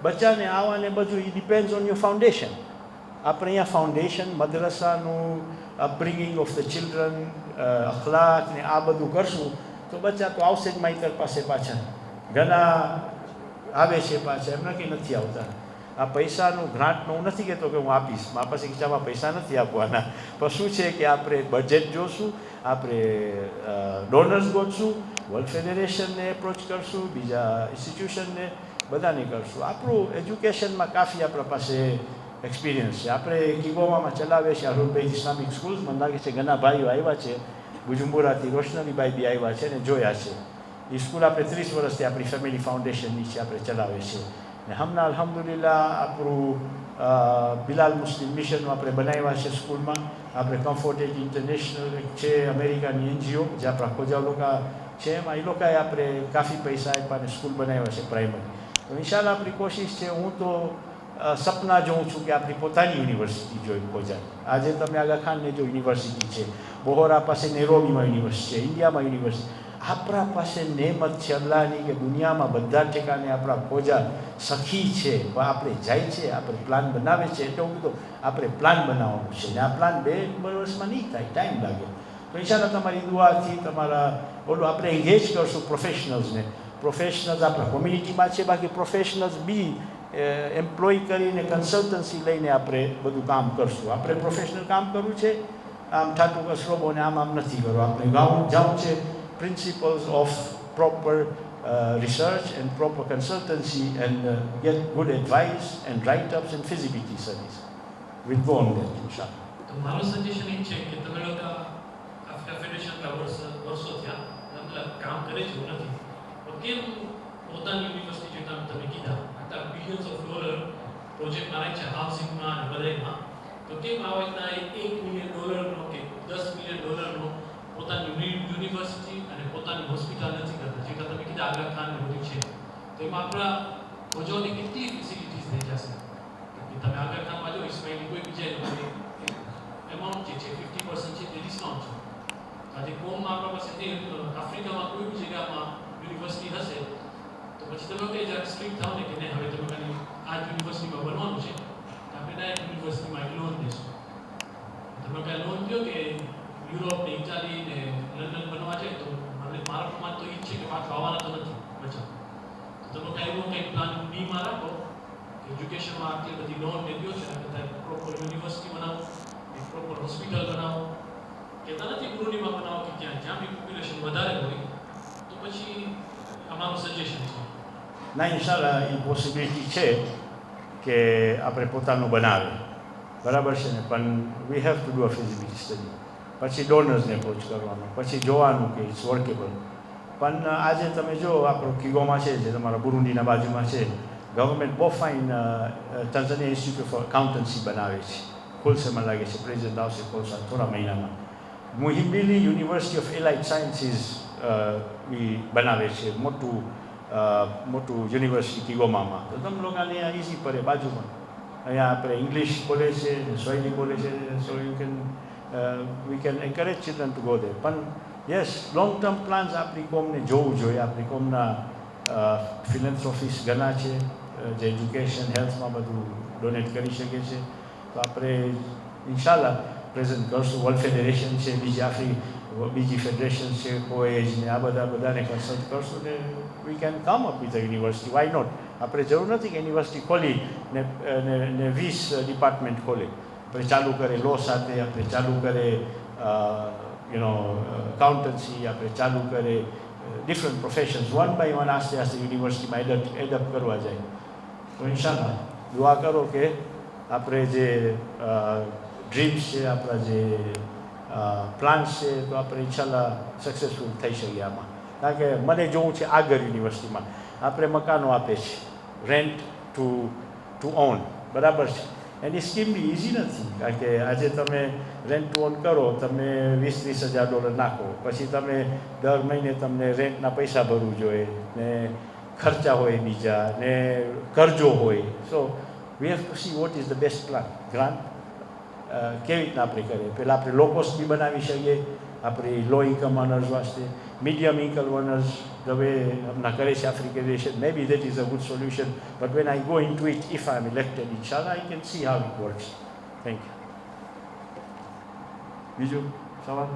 બચ્ચાને આવવાને બધું એ ડિપેન્ડ્સ ઓન યોર ફાઉન્ડેશન. આપણે અહીંયા ફાઉન્ડેશન, મદ્રસાનું, અપબ્રિંગિંગ ઓફ ધ ચિલ્ડ્રન, અખલાક ને આ બધું કરશું તો બચ્ચા તો આવશે જ માઈતર પાસે પાછા. ઘણા આવે છે પાછા, એમને કંઈ નથી આવતા. આ પૈસાનું ગ્રાન્ટનું હું નથી કહેતો કે હું આપીશ, મારા પાસે ખીચામાં પૈસા નથી આપવાના, પણ શું છે કે આપણે બજેટ જોશું, આપણે ડોનર્સ ગોતશું, વર્લ્ડ ફેડરેશનને એપ્રોચ કરશું, બીજા ઇન્સ્ટિટ્યુશનને બધાને કરશું. આપણું એજ્યુકેશનમાં કાફી આપણા પાસે એક્સપિરિયન્સ છે. આપણે કિગોવામાં ચલાવીએ છીએ અરુણભાઈ ઇસ્લામિક સ્કૂલ્સ. મને લાગે છે ઘણા ભાઈઓ આવ્યા છે, બુજુમ્બુરાથી રોશનીભાઈ બી આવ્યા છે ને જોયા છે. એ સ્કૂલ આપણે 30 વર્ષથી આપણી ફેમિલી ફાઉન્ડેશનની છે, આપણે ચલાવીએ છીએ. ને હમણાં અલ્હમ્દુલિલ્લાહ આપણું બિલાલ મુસ્લિમ મિશનનું આપણે બનાવ્યા છે સ્કૂલમાં. આપણે કમ્ફર્ટ એજ ઇન્ટરનેશનલ છે, અમેરિકાની NGO જે આપણા ખોજા લોકો છે, એમાં એ લોકોએ આપણે કાફી પૈસા આપ્યા અને સ્કૂલ બનાવ્યા છે પ્રાઇમરી. તો ઇન્શાલ્લાહ આપણી કોશિશ છે, હું તો સપના જોઉં છું કે આપણી પોતાની યુનિવર્સિટી જોઈ ખોજા. આજે તમે આગા ખાનને જો યુનિવર્સિટી છે, બોહોરા પાસે નેરોબીમાં યુનિવર્સિટી છે, ઇન્ડિયામાં યુનિવર્સિટી. આપણા પાસે નેમત છે અલ્લાહની કે દુનિયામાં બધા ઠેકાને આપણા ખોજા સખી છે. પણ આપણે જાય છે, આપણે પ્લાન બનાવે છે, એટલે હું કીધું આપણે પ્લાન બનાવવાનું છે ને આ પ્લાન 2 વર્ષમાં નહીં થાય, ટાઈમ લાગે. તો ઇન્શાલ્લાહ તમારી દુઆથી તમારા ઓલું આપણે એંગેજ કરશું પ્રોફેશનલ્સને. પ્રોફેશનલ્સ આપણા કોમ્યુનિટીમાં છે, બાકી પ્રોફેશનલ્સ બી એમ્પ્લોય કરીને કન્સલ્ટન્સી લઈને આપણે બધું કામ કરશું. આપણે પ્રોફેશનલ કામ કરવું છે, આમ ઠાટુ કસરોબો ને આમ નથી કરવું. આપણે ગાઉન જાઉં છે principles of proper research and proper consultancy and get good advice and write-ups and feasibility studies. We'll go on that, inshallah. તો મારું સજેશન એ છે કે તમે લોકો આફ્રિકા ફેડરેશનના વર્ષો થયા, મતલબ કામ કરે છે એવું નથી, તો કેમ પોતાની યુનિવર્સિટી તમે કીધા આટલા બિલિયન્સ ઓફ ડોલર પ્રોજેક્ટ મારે છે હાઉસિંગમાં અને બધામાં, તો કેમ આ રીતના $1 મિલિયન કે $10 મિલિયન પોતાની યુનિવર્સિટી અને પોતાની હોસ્પિટલ નથી કરતા? જે તમે કીધા આગા ખાન બધું છે, તો એમાં આપણા ખોજાઓને કેટલી ફેસિલિટીઝ થઈ જશે? તમે આગળ ખાનમાં જો ઇસ્માઇલી કોઈ બીજા એમાઉન્ટ જે છે 50% છે તે ડિસ્કાઉન્ટ છે. આજે કોમમાં આપણા પાસે આફ્રિકામાં કોઈ બી જગ્યામાં યુનિવર્સિટી હશે તો પછી તમે કઈ જરા સ્ટ્રીક્ટ થાવ ને કે નહીં હવે તમે ખાલી આ યુનિવર્સિટીમાં ભણવાનું છે, આપણે ડાયરેક્ટ યુનિવર્સિટી યુરોપ ને ઇટાલી ને લંડન બનવા જાય તો મારા પ્રમાણ તો એ જ છે કે પાછું આવવાના તો નથી બચાવ. તો તમે કાંઈ એવું કંઈક પ્લાન બીમાં રાખો કે એજ્યુકેશનમાં આટલી બધી લોન ને દો છે ને બધા પ્રોપર યુનિવર્સિટી બનાવો, એક પ્રોપર હોસ્પિટલ બનાવો, કહેતા નથી ગૃહિણીમાં બનાવો કે જ્યાં બી પોપ્યુલેશન વધારે હોય તો પછી અમારું સજેશન છે. ના, ઇન્શાલ્લાહ એ પોસિબિલિટી છે કે આપણે પોતાનું બનાવે, બરાબર છે ને, પણ વી have to do a feasibility study, પછી ડોનર્સને એપ્રોચ કરવાનો, પછી જોવાનું કે ઇટ્સ વર્કેબલ. પણ આજે તમે જો આપણો કિગોમાં છે જે તમારા બુરુંડીના બાજુમાં છે, ગવર્મેન્ટ બહુ ફાઇન તંઝાનિયા ઇન્સ્ટિટ્યૂટ ઓફ એકાઉન્ટન્સી બનાવે છે, ખુલશે મને લાગે છે, પ્રેસિડન્ટ આવશે ખુલશે થોડા મહિનામાં. મુહિમ્બીલી યુનિવર્સિટી ઓફ એલાઇડ સાયન્સીસ બી બનાવે છે મોટું યુનિવર્સિટી કિગોમામાં. તો તમે લોકોને અહીંયા ઇઝી પડે બાજુમાં. અહીંયા આપણે ઇંગ્લિશ કોલેજ છે, સ્વાહિલી કોલેજ છે, so you can we can encourage children to go there. પણ યસ, લોંગ ટર્મ પ્લાન્સ આપણી કોમને જોવું જોઈએ. આપણી કોમના ફિલેન્થ્રોફિસ ઘણા છે જે એજ્યુકેશન હેલ્થમાં બધું ડોનેટ કરી શકે છે. તો આપણે ઇન્શાલ્લાહ પ્રેઝન્ટ કરશું. વર્લ્ડ ફેડરેશન છે, બીજી ફેડરેશન છે, કોએજ ને આ બધાને કન્સલ્ટ કરશું ને we can come up with university. Why not? આપણે જરૂર નથી કે યુનિવર્સિટી ખોલી ને 20 ડિપાર્ટમેન્ટ ખોલે. આપણે ચાલુ કરે લો સાથે, આપણે ચાલુ કરે એકાઉન્ટન્સી, આપણે ચાલુ કરે different professions, one by one આસ્તે આસ્તે યુનિવર્સિટીમાં એડપ્ટ કરવા જાય. તો ઇન્શાલ્લાહ દુઆ કરો કે આપણે જે ડ્રીમ્સ છે, આપણા જે પ્લાન્સ છે, તો આપણે ઇન્શાલ્લાહ સક્સેસફુલ થઈ શકીએ આમાં. કારણ કે મને જોવું છે આગળ યુનિવર્સિટીમાં આપણે મકાનો આપે છે રેન્ટ ટુ ઓન, બરાબર છે. એની સ્કીમ બી ઇઝી નથી, કારણ કે આજે તમે રેન્ટ ટુ ઓન કરો, તમે $20,000 નાખો, પછી તમે દર મહિને તમને રેન્ટના પૈસા ભરવું જોઈએ ને ખર્ચા હોય બીજા ને કરજો હોય. So we have to see what is the best plan. Grant કેવી રીતના આપણે કરીએ? પહેલાં આપણે લો કોસ્ટ બી બનાવી શકીએ આપણી લો ઇન્કમ અર્નર્સ વાસ્તે, મીડિયમ ઇન્કમ અર્નર્સ હવે હમણાં કરે છે African nation, maybe that is a good solution. But when I go into it, if I am elected, ઇન્શાલ્લાહ I can see how it works. Thank you. બીજું સવાલ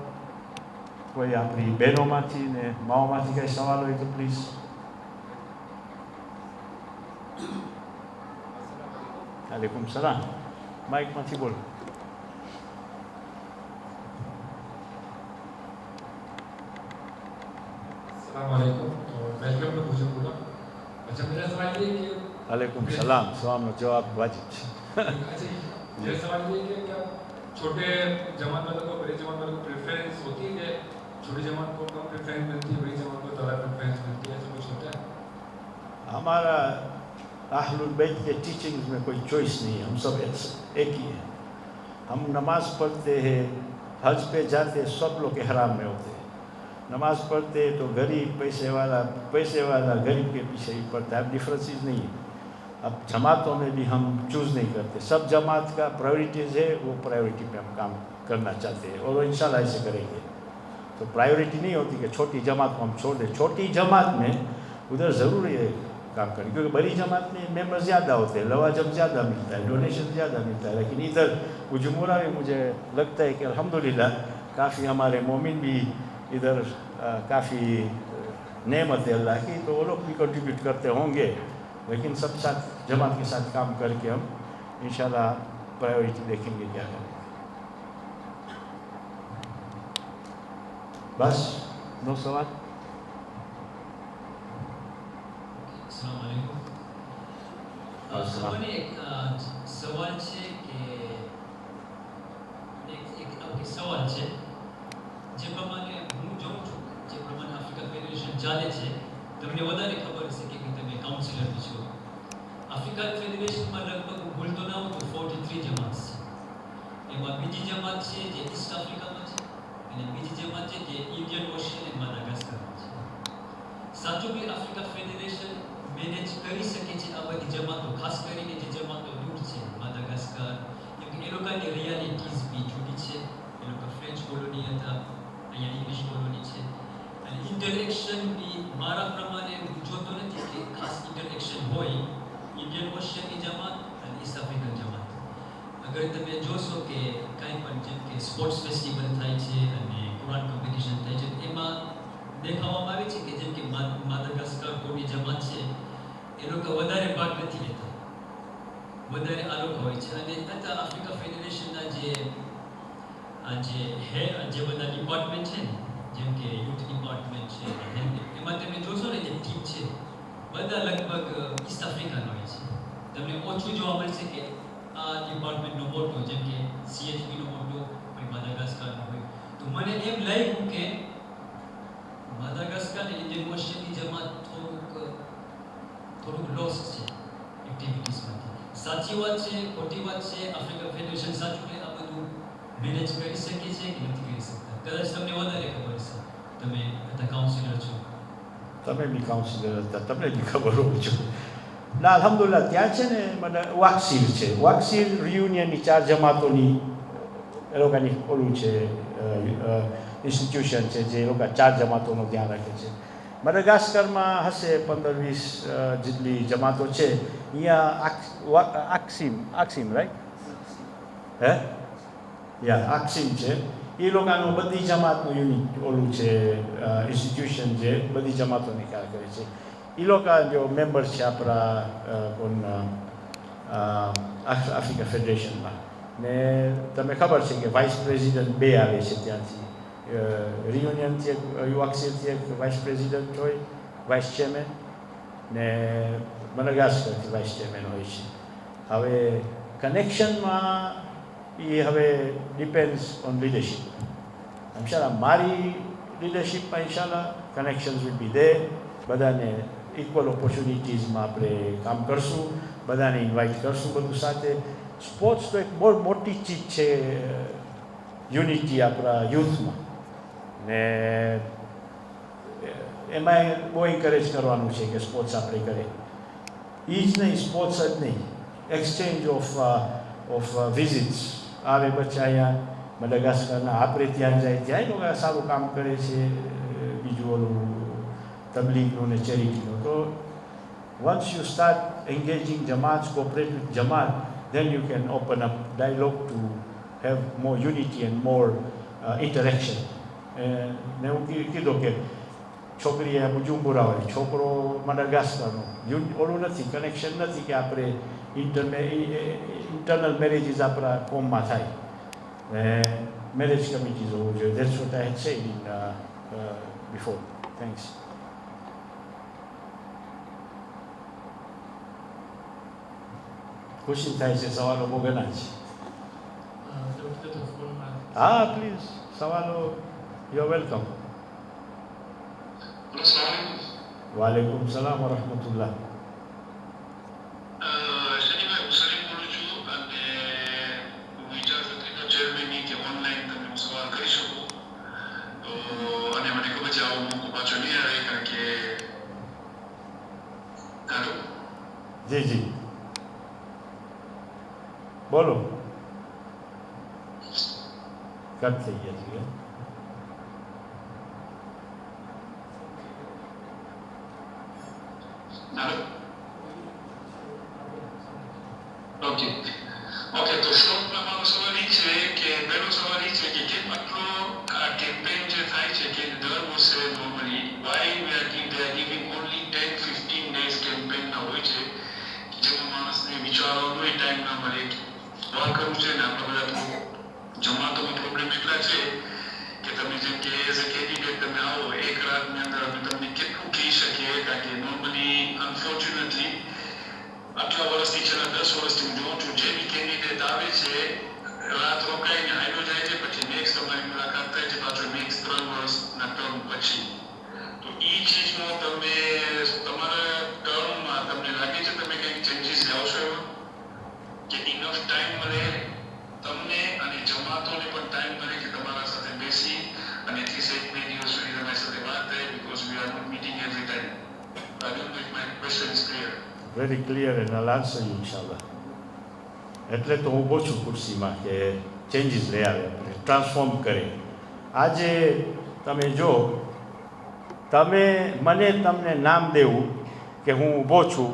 કોઈ આપણી બહેનોમાંથી ને માઓમાંથી કંઈ સવાલ હોય તો પ્લીઝ. વાલેકુમ સલામ. માઇકમાંથી બોલો. अस्सलामुअलैकुम, वेलकम टू भोजपुरा. अच्छा, मेरा सवाल ये है कि वालेकुम सलाम. सवालનો જવાબ વાજિબ છે. अच्छा, मेरा सवाल ये है कि क्या छोटे जमात वालों को बड़ी जमात वालों को प्रेफरेंस होती है कि छोटी जमात को कम प्रेफरेंस मिलती है, बड़ी जमात को ज़्यादा प्रेफरेंस मिलती है, ऐसा कुछ होता है? हमारा अहलुल बैत के टीचिंग्स में कोई चॉइस नहीं है, हम सब एक ही हैं. हम नमाज पढ़ते हैं, हज पे जाते, सब लोग ihram में होते हैं. नमाज पढ़ते तो गरीब पैसे वाला गरीब के पीछे ही पढ़ता है. अब डिफरेंसेस नहीं है. अब जमातों में भी हम चूज़ नहीं करते, सब जमात का प्रायोरिटीज़ है, वो प्रायोरिटी पे हम काम करना चाहते हैं और वो इंशाल्लाह ऐसे करेंगे. तो प्रायोरिटी नहीं होती कि छोटी जमात को हम छोड़ दें. छोटी जमात में उधर ज़रूर ये काम करें, क्योंकि बड़ी जमात में मेंबर ज़्यादा होते हैं, लवाजम ज़्यादा मिलता है, डोनेशन ज़्यादा मिलता है. लेकिन इधर उजमुरा में मुझे लगता है कि अल्हम्दुलिल्लाह काफ़ी हमारे मोमिन भी इधर काफ़ी नेमत है अल्लाह की, तो वो लोग भी कंट्रीब्यूट करते होंगे. लेकिन सब साथ जमात के साथ काम करके हम इंशाल्लाह प्रायोरिटी देखेंगे क्या करेंगे. बस 2 सवाल. अस्सलाम वालेकुम. મને એક સવાલ છે કે એક સવાલ છે જે પ્રમાણે હું જોઉં છું, જે પ્રમાણે આફ્રિકા ફેડરેશન ચાલે છે, તમને વધારે ખબર હશે કે તમે કાઉન્સિલર બી છો. આફ્રિકા ફેડરેશનમાં લગભગ હું ભૂલતો ના હોઉં તો 43 જમાત છે. એમાં બીજી જમાત છે જે ઈસ્ટ આફ્રિકામાં છે અને બીજી જમાત છે જે ઇન્ડિયન ઓશિયન અને માદાગાસ્કરમાં છે. સાચું કે આફ્રિકા ફેડરેશન મેનેજ કરી શકે છે આ બધી જમાતો, ખાસ કરીને જે જમાતો દૂર છે, માદાગાસ્કર, કેમ કે એ લોકોની રિયાલિટીઝ બી જુદી છે. એ લોકો ફ્રેન્ચ કોલોની હતા, અહીંયા ઇંગ્લિશ કોલોની છે, અને ઇન્ટરેક્શન બી મારા પ્રમાણે હું જોતો નથી કે ખાસ ઇન્ટરેક્શન હોય ઇન્ડિયન ઓશિયનની જમાત અને ઈસ્ટ આફ્રિકન જમાત. અગર તમે જોશો કે કાંઈ પણ જેમ કે સ્પોર્ટ્સ ફેસ્ટિવલ થાય છે અને કુરાન કોમ્પિટિશન થાય છે એમાં દેખાવામાં આવે છે કે જેમ કે માદાગાસ્કર કોની જમાત છે એ લોકો વધારે ભાગ નથી લેતા, વધારે આ લોકો હોય છે. અને તથા આફ્રિકા ફેડરેશનના જે બધા ડિપાર્ટમેન્ટ છે ને, જેમ કે યુથ ડિપાર્ટમેન્ટ છે, એમાં તમે જોશો ને જે ટીમ છે બધા લગભગ ઈસ્ટ આફ્રિકન હોય છે. તમને ઓછું જોવા મળશે કે આ ડિપાર્ટમેન્ટનો મોટો, જેમ કે CHPનો મોટો કોઈ માદાગાસ્કરનો હોય. તો મને એમ લાગ્યું કે માદાગાસ્કર અને ઇન્ડિયન ઓશિયનની જમાત થોડુંક લોસ છે એક્ટિવિટીઝમાંથી. સાચી વાત છે, ખોટી વાત છે, આફ્રિકા ફેડરેશન સાચું કે આ બધું મેનેજ કરી શકે છે કે નથી કરી શકતા? કદાચ તમને વધારે ખબર છે, તમે બધા કાઉન્સિલર છો. તમે બી કાઉન્સિલર હતા, તમને બી ખબર હોવું જોઈએ. ના, અલ્હમ્દુલિલ્લાહ ત્યાં છે ને મને વાકસીલ છે, વાકસીલ રિયુનિયનની 4 જમાતોની એ લોકોની ઓલું છે ઇન્સ્ટિટ્યુશન છે જે એ લોકો 4 જમાતોનું ધ્યાન રાખે છે. મડાગાસ્કરમાં હશે 15-20 જેટલી જમાતો છે. અહીંયા આક્સિમ રાઈટ હે યા આક્સિમ છે. એ લોકોનું બધી જમાતનું યુનિટ ઓલું છે ઇન્સ્ટિટ્યુશન જે બધી જમાતોની ખ્યાલ કરે છે. એ લોકો જો મેમ્બર છે આપણા આફ્રિકા ફેડરેશનમાં. ને તમને ખબર છે કે વાઇસ પ્રેસિડન્ટ 2 આવે છે ત્યાંથી, રિયુનિયનથી એક યુવાક્સિલથી એક વાઇસ પ્રેસિડન્ટ હોય, વાઇસ ચેરમેન, ને મડાગાસ્કરથી વાઇસ ચેરમેન હોય છે. હવે કનેક્શનમાં એ હવે ડિપેન્ડ્સ ઓન લીડરશીપ. ઇન્શાલ્લાહ મારી લીડરશીપમાં ઇન્શાલ્લાહ કનેક્શન્સ વિલ બી ધેર. બધાને ઇક્વલ ઓપોર્ચ્યુનિટીઝમાં આપણે કામ કરશું, બધાને ઇન્વાઇટ કરશું બધું સાથે. સ્પોર્ટ્સ તો એક બહુ મોટી ચીજ છે યુનિટી આપણા યુથમાં, ને એમાં બહુ એન્કરેજ કરવાનું છે કે સ્પોર્ટ્સ આપણે કરે. એ જ નહીં, સ્પોર્ટ્સ જ નહીં, એક્સચેન્જ ઓફ વિઝિટ્સ આવે બચ્ચા અહીંયા મડાગાસ્કરના, આપણે ત્યાં જાય, ત્યાં લોકો સારું કામ કરે છે. બીજું ઓલું તબલીગનું ને ચેરિટીનું. તો once you start engaging Jamaats, cooperate with Jamaat, then you can open up dialogue to have more unity and more interaction. ને હું કીધું કે છોકરી અહીંયા બુજુમ્બુરા હોય, છોકરો મડાગાસ્કરનો, ઓલું નથી, કનેક્શન નથી કે આપણે ઇન્ટરનલ મેરેજીસ આપણા કોમમાં થાય. મેરેજ કમિટીઝ હોવું જોઈએ. That's what I had said before. Thanks. ખુશી થાય છે, સવાલો બહુ ઘણા છે. હા પ્લીઝ, સવાલો, યુ આર વેલકમ. વાલેકુમ સલામ વરહમતુલ્લાહ. જી જી બોલો. કટ થઈ ગયા છે. ઓકે, તો શોર્ટમાં મારો સવાલ એ છે કે પહેલો સવાલ એ છે કે કેમ આટલો આ કેમ્પેઇન જે થાય છે કે દર વર્ષે normally why we are giving only 10-15 days કેમ્પેઇનના હોય છે જેમાં માણસને વિચારવાનો ટાઈમ ના મળે. સવાલ કરવું છે ને આપણે બધા જમાતોમાં પ્રોબ્લેમ એટલા છે કે તમે જેમ કે એઝ અ કેન્ડિડેટ તમે આવો, એક રાતની અંદર અમે તમને કેટલું કહી શકીએ, કારણ કે નોર્મલી અનફોર્ચ્યુનેટલી આટલા વર્ષથી છેલ્લા 10 વર્ષથી હું જોઉં છું, જે બી કેન્ડિડેટ આવે છે રાત રોકાઈને હાઈલો જાય છે, પછી નેક્સ્ટ તમારી મુલાકાત થાય છે પાછો નેક્સ્ટ 3 વર્ષના ટર્મ પછી. તો એ ચીજમાં તમે તમારા ટર્મમાં તમને લાગે છે તમે કંઈક ચેન્જીસ લાવશો એમાં કે ઇનફ ટાઈમ મળે તમને અને જમાતોને પણ ટાઈમ મળે કે તમારા સાથે બેસી અને એટલીસ્ટ 1-2 દિવસ સુધી તમારી સાથે વાત થાય, because we are not meeting every time. I don't know if my question is clear. Very clear and I'll answer you ઇન્શાલ્લાહ. એટલે તો હું ઊભો છું ખુરશીમાં કે ચેન્જીસ લઈ આવે, આપણે ટ્રાન્સફોર્મ કરે. આજે તમે જો તમને નામ દેવું કે હું ઊભો છું,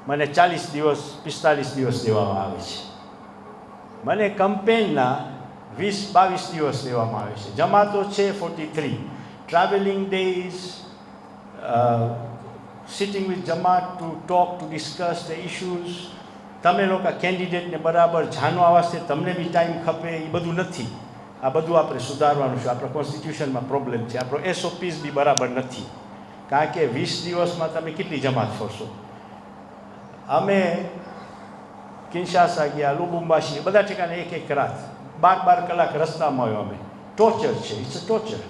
મને 40 દિવસ 45 દિવસ દેવામાં આવે છે. મને કમ્પેનના 20-22 દિવસ લેવામાં આવે છે. જમાતો છે 43. ટ્રાવેલિંગ ડેઝ, સિટિંગ વિથ જમાત to talk to discuss the issues. તમે લોકો કેન્ડિડેટને બરાબર જાણવા વાસ્તે તમને બી ટાઈમ ખપે, એ બધું નથી. આ બધું આપણે સુધારવાનું છે. આપણા કોન્સ્ટિટ્યુશનમાં પ્રોબ્લેમ છે. આપણો SOPs બી બરાબર નથી, કારણ કે 20 દિવસમાં તમે કેટલી જમાત ફરશો. અમે કિન્શાસા ગયા, લુબુમ્બાશી, બધા ઠેકાણે એક રાત, 12 કલાક રસ્તામાં આવ્યો. અમે ટોર્ચર છે, it's a torture.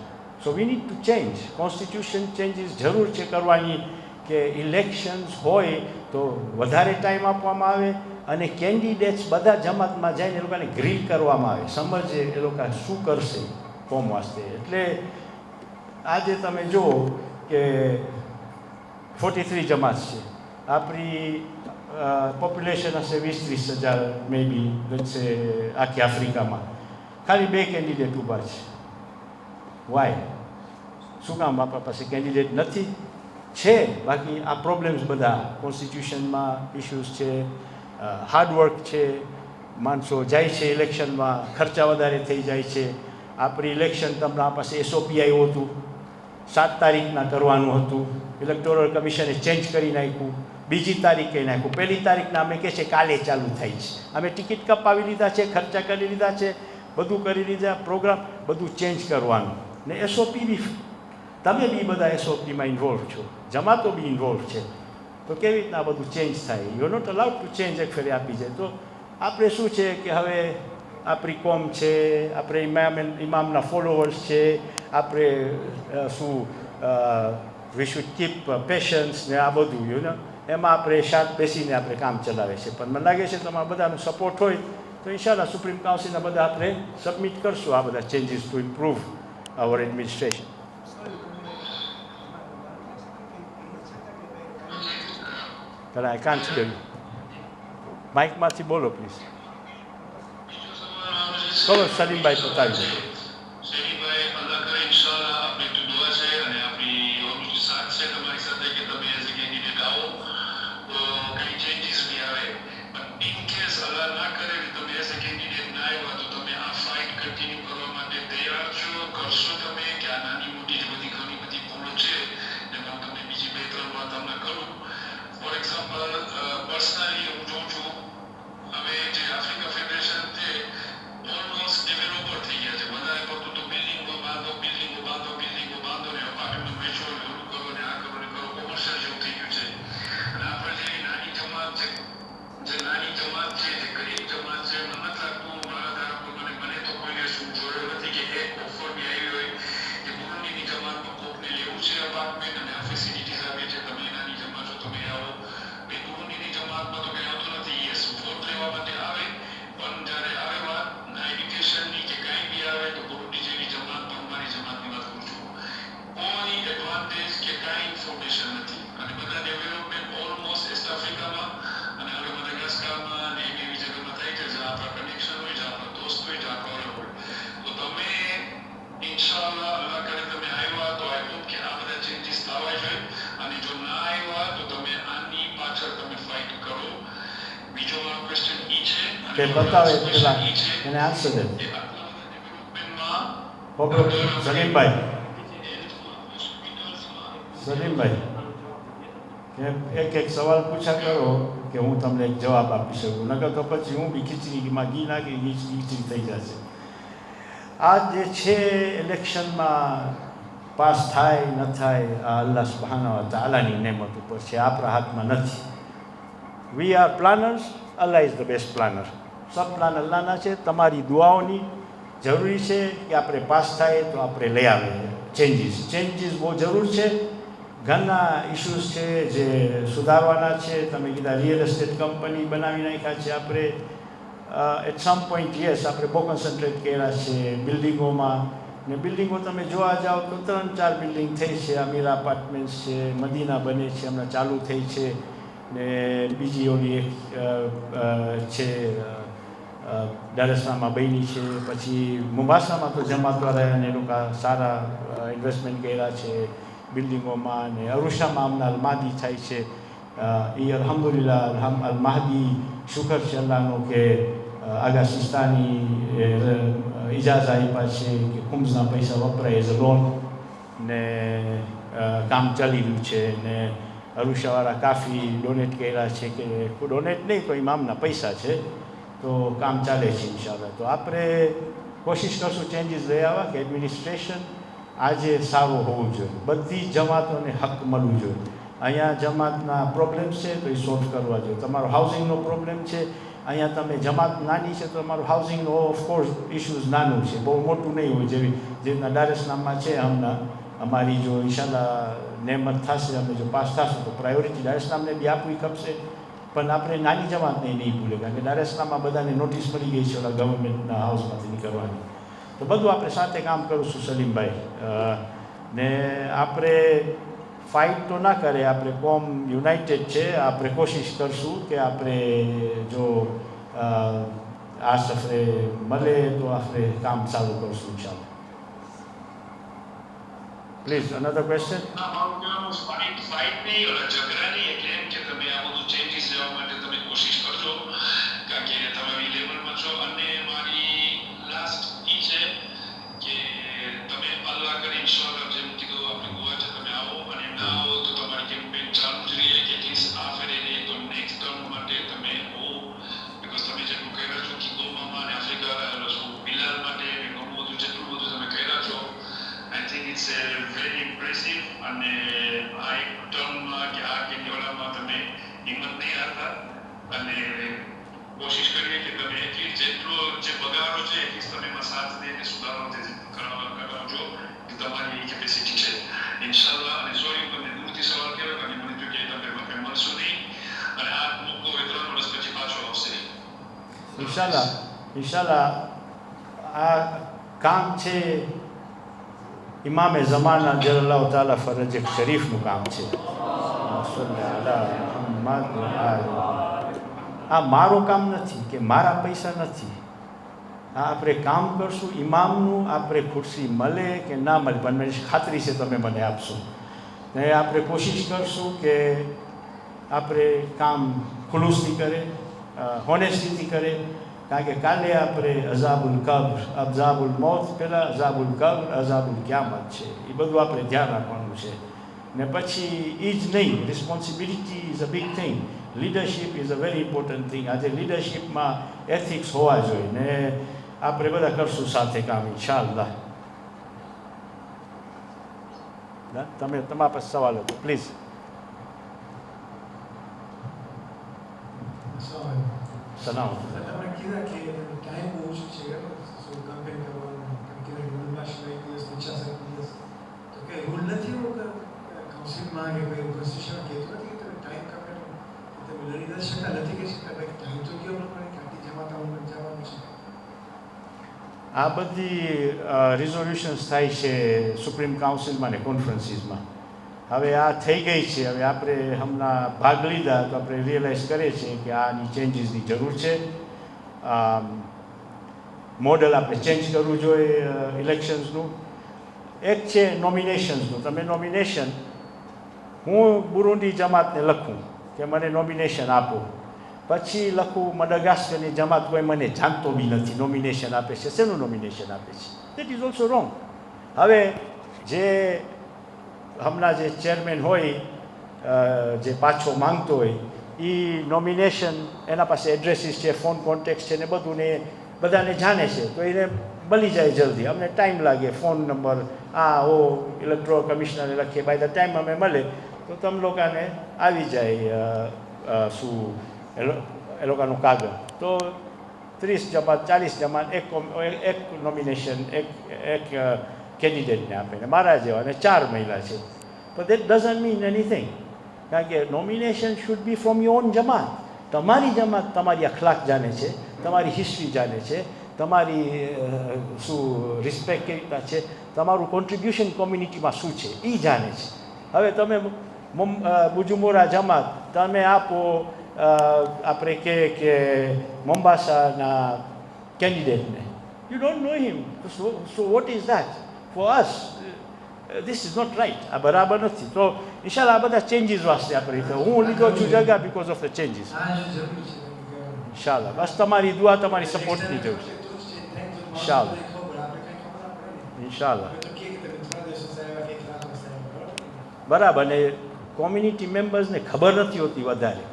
So we need to change. Constitution changes જરૂર છે કરવાની, કે ઇલેક્શન્સ હોય તો વધારે ટાઈમ આપવામાં આવે અને કેન્ડિડેટ્સ બધા જમાતમાં જઈને એ લોકોને ગ્રીલ કરવામાં આવે, સમજે એ લોકો શું કરશે કોમ વાસ્તે. એટલે આજે તમે જુઓ કે 43 જમાત છે. આપણી પોપ્યુલેશન હશે 20-30 હજાર મે બી, વચ્ચે આખી આફ્રિકામાં ખાલી 2 કેન્ડિડેટ ઊભા છે. વાય? શું કામ? આપણા પાસે કેન્ડિડેટ નથી? છે. બાકી આ પ્રોબ્લેમ્સ બધા કોન્સ્ટિટ્યુશનમાં ઇશ્યુઝ છે, હાર્ડવર્ક છે, માણસો જાય છે ઇલેક્શનમાં, ખર્ચા વધારે થઈ જાય છે. આપણી ઇલેક્શન તમને આ પાસે SOP આવ્યું હતું, 7 તારીખના કરવાનું હતું. ઇલેક્ટોરલ કમિશને ચેન્જ કરી નાખ્યું, બીજી તારીખે નાખ્યું. 1લી તારીખના અમે કહે છે કાલે ચાલુ થાય છે. અમે ટિકિટ કપાવી લીધા છે, ખર્ચા કરી લીધા છે, બધું કરી લીધા, પ્રોગ્રામ બધું ચેન્જ કરવાનું. ને SOP બી, તમે બી બધા SOPમાં ઇન્વોલ્વ છો, જમાતો બી ઇન્વોલ્વ છે. તો કેવી રીતના બધું ચેન્જ થાય? You not allowed to change એક ફેરી આપી જાય. તો આપણે શું છે કે હવે આપણી કોમ છે, આપણે ઇમામના ફોલોવર્સ છે, આપણે શું વી શુડ કીપ પેશન્સ ને આ બધું, યુ નો, એમાં આપણે શાંત બેસીને આપણે કામ ચલાવે છે. પણ મને લાગે છે તમારા બધાનો સપોર્ટ હોય તો ઇન્શાલ્લાહ સુપ્રીમ કાઉન્સિલના બધા આપણે સબમિટ કરશું આ બધા changes to improve our administration. But I can't hear you. માઇકમાંથી બોલો પ્લીઝ. ચલો સલીમભાઈ બતાવી દો. સલીમભાઈ, અલ્લાહ કરે ઇન્શાઅલ્લાહ આપણી તો દુઆ છે અને આપણી ઓની સાથ છે તમારી સાથે કે તમે એઝ અ કેન્ડિડેટ આવો તો કઈ ચેન્જીસ બી આવે. પણ ઇન કેસ અલ્લાહ ના કરે કે તમે એઝ અ કેન્ડિડેટ ના આવ્યા તો તમે આ ફાઇટ કન્ટિન્યુ કરવા માટે તૈયાર છો? કરશો તમે કે આ નાની મોટી જે બધી ઘણી બધી ભૂલો છે એમાં તમને બીજી 2-3 વાત તમને કરું. ફોર એક્ઝામ્પલ, પર્સનલી હું જોઉં છું હવે જે આફ્રિકા ફેડરેશન છે ઓલમોસ્ટ ડેવલપર થઈ ગયા છે. વધારે પડતું તો બિલ્ડિંગો બાંધો ને અપાર્ટમેન્ટ વેચો ને ઓલું કરો ને આ કરો ને કરો, કોમર્શિયલ જેવું થઈ ગયું છે. અને આપણે જે નાની જમાત છે, જે ગરીબ જમાત છે, મને નથી લાગતું, મારા ધારા પ્રમાણે મને તો કોઈને શું જોયો નથી કે એક ઓફર બી આવી હોય કે બુરુંડીની જમાતમાં કોકને લેવું છે અપાર્ટમેન્ટ અને આ ફેસિલિટીઝ આપે છે, તમે નાની જમાત છો તમે આવો. એ બુરુંડીની જમાતમાં તો કંઈ આવતું નથી. યસ, વોટ લેવા માટે આવે, પણ જ્યારે આવે વાત એડ્યુકેશનની કે કાંઈ બી આવે તો બુરુંડી જેવી જમાત, પણ મારી જમાતની વાત કરું છું, કોઈ એડવાન્ટેજ કે કાંઈ ઇન્ફોર્મેશન નથી. અને બધા ડેવલપમેન્ટ ઓલમોસ્ટ વેસ્ટ આફ્રિકામાં અને હવે મદાગાસ્કારમાં અને એવી જગ્યામાં થાય છે જ્યાં આપણા કનેક્શન હોય, જ્યાં આપણા દોસ્ત હોય, જ્યાં આપણો ઓળખ હોય. તો તમે ઇન્શાઅલ્લાહ અલ્લાહ કરે તમે આવ્યા તો આઈ હોપ કે આ બધા ચેન્જીસ થવા જોઈએ. અને જો ના આવ્યા તો તમે આની પાછળ તમે ફાઇટ કરો. બીજો મારો ક્વેશ્ચન એ છે કે બતાવે પેલા એને આન્સર દે. કે આટલા બધા ડેવલપમેન્ટમાં સલીમભાઈ, એક સવાલ પૂછા કરો કે હું તમને એક જવાબ આપી શકું, નકર તો પછી હું બી ખીચડીમાં ઘી નાખી ખીચડી થઈ જશે. આ જે છે ઇલેક્શનમાં પાસ થાય ન થાય આ અલ્લાહ સુબ્હાનહુ વ તઆલાની નેમત ઉપર છે, આપણા હાથમાં નથી. We are planners, Allah is the best planner. સબ પ્લાન અલ્લાહના છે. તમારી દુઆઓની જરૂરી છે કે આપણે પાસ થાય તો આપણે લઈ આવીએ ચેન્જીસ બહુ જરૂર છે. ઘણા ઇશ્યુઝ છે જે સુધારવાના છે. તમે કીધા રિયલ એસ્ટેટ કંપની બનાવી નાખ્યા છે આપણે. એટ સમ પોઈન્ટ યસ, આપણે બહુ કન્સન્ટ્રેટ કર્યા છે બિલ્ડિંગોમાં. ને બિલ્ડિંગો તમે જોવા જાઓ તો 3-4 બિલ્ડિંગ થઈ છે. અમીર અપાર્ટમેન્ટ્સ છે, મદીના બને છે, હમણાં ચાલુ થઈ છે. ને બીજી ઓલી એક છે દારસનામાં બની છે. પછી મુંબાસામાં તો જમાતવાળા અને એ લોકો સારા ઇન્વેસ્ટમેન્ટ કર્યા છે બિલ્ડિંગોમાં. અને અરુષામાં હમણાં અલમાદી થાય છે. એ અલ્હમ્દુલિલ્લાહ અલ મહદી શુકર છે અલ્લાહનો કે આગા સિસ્તાની ઇજાઝત આપ્યા છે કે ખુમ્સના પૈસા વપરાય એઝ અ લોન ને કામ ચાલી રહ્યું છે ને અરુષાવાળા કાફી ડોનેટ કર્યા છે કે ડોનેટ નહીં તો ઇમામના પૈસા છે તો કામ ચાલે છે ઇન્શાલ્લાહ. તો આપણે કોશિશ કરશું ચેન્જીસ લઈ આવવા કે એડમિનિસ્ટ્રેશન આજે સારું હોવું જોઈએ, બધી જમાતોને હક મળવું જોઈએ. અહીંયા જમાતના પ્રોબ્લેમ્સ છે તો એ સોલ્વ કરવા જોઈએ. તમારો હાઉસિંગનો પ્રોબ્લેમ છે, અહીંયા તમે જમાત નાની છે તો તમારું હાઉસિંગનો ઓફકોર્સ ઇશ્યુઝ નાનું છે, બહુ મોટું નહીં હોય. જેવી રીતના દારેસલામમાં છે હમણાં અમારી જો ઇન્શાલ્લાહ નેમત થશે, અમે જો પાસ થશું તો પ્રાયોરિટી દારેસલામને બી આપવી ખપશે. પણ આપણે નાની જમાતને નહીં ભૂલે, કારણ કે દારેસલામમાં બધાને નોટિસ મળી ગઈ છે ઓલા ગવર્મેન્ટના હાઉસમાંથી નીકળવાની. તો બધું આપણે સાથે કામ કરીશું સલીમભાઈ. ને આપણે ફાઇટ તો ના કરે, આપણે કોમ યુનાઇટેડ છે, આપણે કોશિશ કરશું કે આપણે જો આ સફરે મળે તો આપણે કામ ચાલુ કરશું ઇન્શાલ્લાહ. Please another question. મારું કહેવાનું ફાઇટ નહીં, ઝઘડા નહીં, એટલે એમ કે તમે આ બધું ચેન્જીસ લેવા માટે તમે કોશિશ કરજો, કારણ કે તમે એ લેવલમાં છો. અને મારી લાસ્ટ એ છે કે તમે અલ્લાહ કરે ઇન્શાલ્લાહ જેમ કીધું આપણે ગોવા છે, તમે આવો, અને ના આવો તો તમારી કેમ્પેન ચાલુ જ રહીએ કે એટલીસ્ટ આ ફેરે નહીં તો નેક્સ્ટ ટર્મ માટે તમે હો, બિકોઝ તમે જેટલું કર્યા છો કે ગોવામાં અને આફ્રિકા બિલાલ માટે ઘણું બધું જેટલું બધું તમે કર્યા છો, I think it's very impressive. અને આ એક ટર્મમાં કે આ કેન્દ્રમાં તમે હિંમત નહીં હારતા, અને કોશિશ કરીએ કે તમે એટલી જેટલો જે બગાડો છે એટલી તમે એમાં સાથ દઈને સુધારો કરાવજો કે તમારી કેપેસિટી છે ઇન્શાલ્લાહ. અને સોરી તમને દૂરથી સવાલ કર્યો, કારણ કે મને તો કે તમે મળશો નહીં, અને આ મોકો 3 વર્ષ પછી પાછો આવશે ઇન્શાલ્લાહ. ઇન્શાલ્લાહ આ કામ છે ઇમામે ઝમાના જલ્લાહ તાલા ફરજ શરીફનું કામ છે. આ મારું કામ નથી કે મારા પૈસા નથી. આ આપણે કામ કરશું ઇમામનું, આપણે ખુરશી મળે કે ના મળે પણ મને ખાતરી છે તમે મને આપશો. ને આપણે કોશિશ કરશું કે આપણે કામ ખુલુસથી કરે, હોનેસ્ટીથી કરે, કારણ કે કાલે આપણે અઝાબુલ કબ્ર, અઝાબુલ મૌત પહેલાં અઝાબુલ કબ્ર, અઝાબુલ ક્યામત છે, એ બધું આપણે ધ્યાન રાખવાનું છે. ને પછી એ જ નહીં, responsibility is a big thing, leadership is a very important thing. આજે લીડરશિપમાં એથિક્સ હોવા જોઈએ, ને આપણે બધા કરશું સાથે કામ ઇન્શાલ્લાહ. તમે તમારા પાસે સવાલ હતો પ્લીઝ. સલામ. તમે કીધા કે ટાઈમ બહુ ઓછું છે કેમ્પેન કરવાનું, કે રૂલમાં એક દિવસ 50 દિવસ, તો કે રૂલ નથી એવો કાઉન્સિલમાં કે કોઈ કોન્સ્ટિટ્યુશન કહેતું નથી કે તમે ટાઈમ કાપે તમે લડી નથી શકતા, નથી કહી શકતા ભાઈ ટાઈમ તો કેવો ન પડે કે આટલી જમાતાઓને જવાનું છે. આ બધી રિઝોલ્યુશન્સ થાય છે સુપ્રીમ કાઉન્સિલમાં ને કોન્ફરન્સીસમાં. હવે આ થઈ ગઈ છે, હવે આપણે હમણાં ભાગ લીધા તો આપણે રિયલાઇઝ કરીએ છીએ કે આની ચેન્જીસની જરૂર છે. મોડલ આપણે ચેન્જ કરવું જોઈએ ઇલેક્શન્સનું. એક છે નોમિનેશન્સનું. તમે નોમિનેશન, હું બુરુંડી જમાતને લખું કે મને નોમિનેશન આપો, પછી લખું મડગાસ્કરની જમાત કોઈ મને જાણતો બી નથી, નોમિનેશન આપે છે. શેનું નોમિનેશન આપે છે? That is also wrong. હવે જે હમણાં જે ચેરમેન હોય જે પાછો માંગતો હોય એ નોમિનેશન, એના પાસે એડ્રેસીસ છે, ફોન કોન્ટેક્ટ છે ને બધું, ને બધાને જાણે છે, તો એને મળી જાય જલ્દી. અમને ટાઈમ લાગે, ફોન નંબર ઇલેક્ટ્રોલ કમિશનરને લખીએ, બાય ધ ટાઈમ અમે મળે તો તમે લોકોને આવી જાય શું એ લોકોનું કાગળ. તો 30 જમાત 40 જમાત એક નોમિનેશન એક કેન્ડિડેટને આપે, ને મારા જેવા અને 4 મહિલા છે. પણ દેટ ડઝન્ટ મીન એનીથિંગ, કારણ કે nomination should be from your own જમાત. તમારી જમાત તમારી અખલાક જાણે છે, તમારી હિસ્ટ્રી જાણે છે, તમારી શું રિસ્પેક્ટ કેવી રીતના છે, તમારું કોન્ટ્રીબ્યુશન કોમ્યુનિટીમાં શું છે એ જાણે છે. હવે તમે બુજુમોરા જમાત તમે આપો આપણે કે મોમ્બાસાના કેન્ડિડેટને, you don't know him, so what is that for us? This is not right. આ બરાબર નથી. તો ઇન્શાલ્લાહ આ બધા ચેન્જીસ વાસ્તે આપણે હું લીધો છું જગા બિકોઝ ઓફ ધ ચેન્જીસ. ઇન્શાલ્લાહ બસ તમારી દુઆ તમારી સપોર્ટની જરૂર છે ઇન્શાલ્લાહ ઇન્શાલ્લાહ બરાબર ને કોમ્યુનિટી મેમ્બર્સને ખબર નથી હોતી વધારે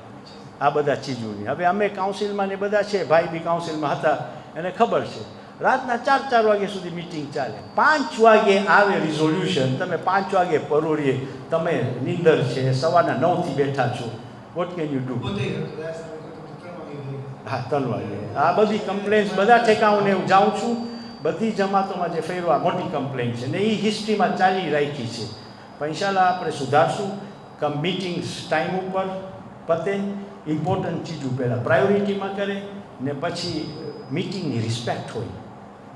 આ બધા ચીજોની. હવે અમે કાઉન્સિલમાં ને બધા છે, ભાઈ બી કાઉન્સિલમાં હતા, એને ખબર છે રાતના 4 વાગ્યા સુધી મિટિંગ ચાલે, 5 વાગે આવે રિઝોલ્યુશન, તમે 5 વાગે પરોળીએ, તમે નીંદર છે, સવારના 9થી બેઠા છો, વોટ કેન યુ ડુ? હા 3 વાગે આ બધી કમ્પ્લેન્ટ્સ બધા ઠેકાઓને હું જાઉં છું, બધી જમાતોમાં જે ફેરવા મોટી કમ્પ્લેન્ટ છે ને એ હિસ્ટ્રીમાં ચાલી રાખી છે. પણ ઇન્શાલ્લાહ આપણે સુધારશું. મીટિંગ્સ ટાઈમ ઉપર પતે, ઇમ્પોર્ટન્ટ ચીજો પહેલાં પ્રાયોરિટીમાં કરે ને પછી મીટિંગની રિસ્પેક્ટ હોય.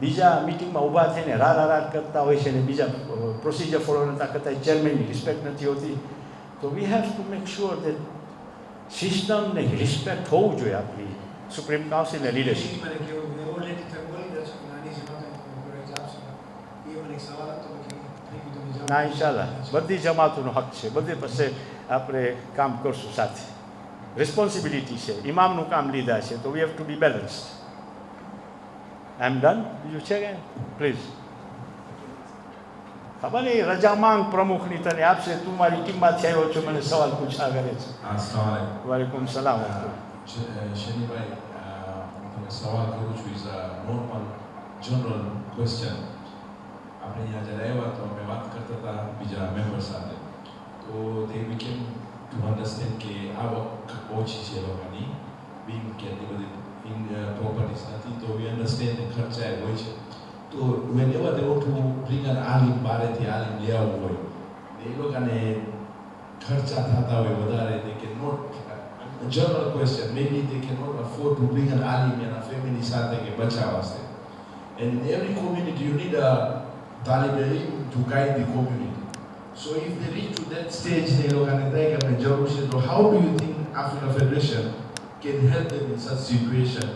બીજા મીટિંગમાં ઊભા થઈને રાત કરતા હોય છે ને બીજા પ્રોસિજર ફોલો નતા કરતા, ચેરમેનની રિસ્પેક્ટ નથી હોતી. તો we have to make sure that સિસ્ટમને રિસ્પેક્ટ હોવું જોઈએ આપણી સુપ્રીમ કાઉન્સિલને લીડરશીપ. ના ઇન્શાલ્લાહ બધી જમાતોનો હક છે, બધે પાસે આપણે કામ કરશું સાથે. રિસ્પોન્સિબિલિટી છે, ઇમામનું કામ લીધા છે તો we have to be balanced. I am done. બીજું છે કે પ્લીઝ? ખબર નહીં રજા માંગ પ્રમુખની તને આપશે, તું મારી ટીમમાંથી આવ્યો છો, મને સવાલ પૂછા કરે છે. વાલેકુમ સલામ. શનિભાઈ, હું તમને સવાલ કરું છું, is a normal general question. આપણે અહીંયા જ્યારે આવ્યા તો અમે વાત કરતા હતા બીજા મેમ્બર સાથે, તો તે બીકેમ ટુ અન્ડરસ્ટેન્ડ કે આવક ઓછી છે લોકોની, બિંગ કે તે બધી પ્રોપર્ટીઝ નથી, તો વી અન્ડરસ્ટેન્ડ ખર્ચા હોય છે. તો whenever they want to bring an alim બહારેથી આલિમ લઈ આવવું હોય, એ લોકોને ખર્ચા થતા હોય વધારે, they cannot, a general question, maybe they cannot afford to bring an alim and a family સાથે કે બચ્ચા વાસ્તે. And in every community you need a talib ilm to guide the community. So if they reach to that stage, they look at the જરૂર છે, so how do you think Africa Federation can help them in such situation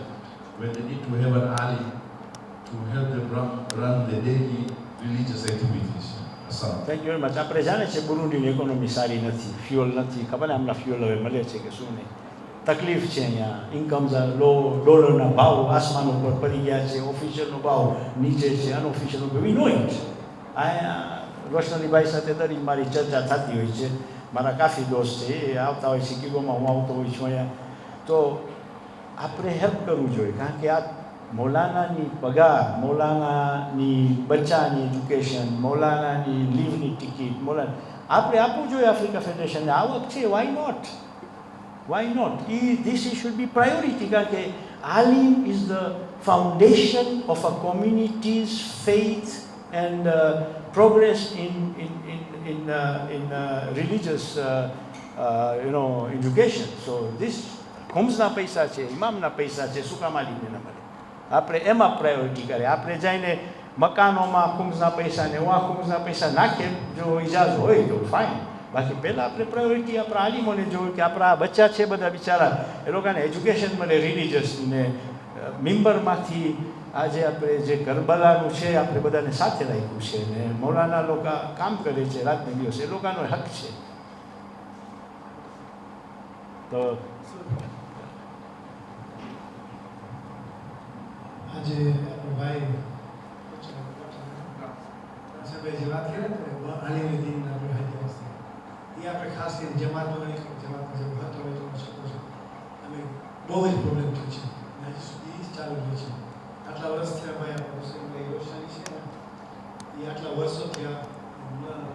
when they need to have an alim to help them run the daily religious activities? Thank you very much. આપણે જાણે છે બુરુંડીની ઇકોનોમી સારી નથી, ફ્યુઅલ નથી, ખબર ને હમણાં ફ્યુઅલ હવે મળે છે કે શું નહીં, તકલીફ છે અહીંયા, ઇન્કમ્સ લો, ડોલરના ભાવ આસમાન ઉપર પડી ગયા છે, ઓફિશિયલનો ભાવ નીચે છે, અનઓફિશિયલનો ભાવ વી નો ઇટ. આ રોશનીભાઈ સાથે દરેક મારી ચર્ચા થતી હોય છે, મારા કાફી દોસ્ત છે, એ આવતા હોય છે, કિગોમાં હું આવતો હોઉં છું અહીંયા. તો આપણે હેલ્પ કરવું જોઈએ, કારણ કે આ મૌલાનાની પગાર, મૌલાનાની બચ્ચાની એજ્યુકેશન, મૌલાનાની લીવની ટિકિટ, આપણે આપવું જોઈએ આફ્રિકા ફેડરેશનને. આવક છે, why not, why not? This should be priority, કારણ કે આલિમ is the foundation of a communities faith and progress in religious education. So this ખુમ્સના પૈસા છે, ઇમામના પૈસા છે, સુકામાલીને ન મળે. આપણે એમાં પ્રાયોરિટી કરીએ. આપણે જઈને મકાનોમાં ખુમ્સના પૈસા ને એવા ખુમ્સના પૈસા નાખીએ, જો ઇજાઝ હોય તો ફાઇન. બાકી પહેલાં આપણે પ્રાયોરિટી આપણા આલિમોને જોયું કે આપણા બચ્ચા છે બધા બિચારા, એ લોકોને એજ્યુકેશન મળે રિલિજિયસ, ને મિમ્બરમાંથી આજે આપણે જે કરબલાનું છે આપણે બધાને સાથે રાખ્યું છે, ને મૌલાના લોકો કામ કરે છે રાતને દિવસ, એ લોકોનો હક છે. તો આજે આપણો ભાઈ જે વાત કરી ને આલિમ દીન આપણે હાજર એ આપણે ખાસ કરીને જમાતમાં જે વાત હોય તો શકો છો, અમે બહુ જ પ્રોબ્લેમ થયો છે, હજી સુધી ચાલુ રહ્યું છે. આટલા વર્ષ થયા ભાઈ આપણે મુસ્લિમ રોશની છે ને, એ આટલા વર્ષો થયા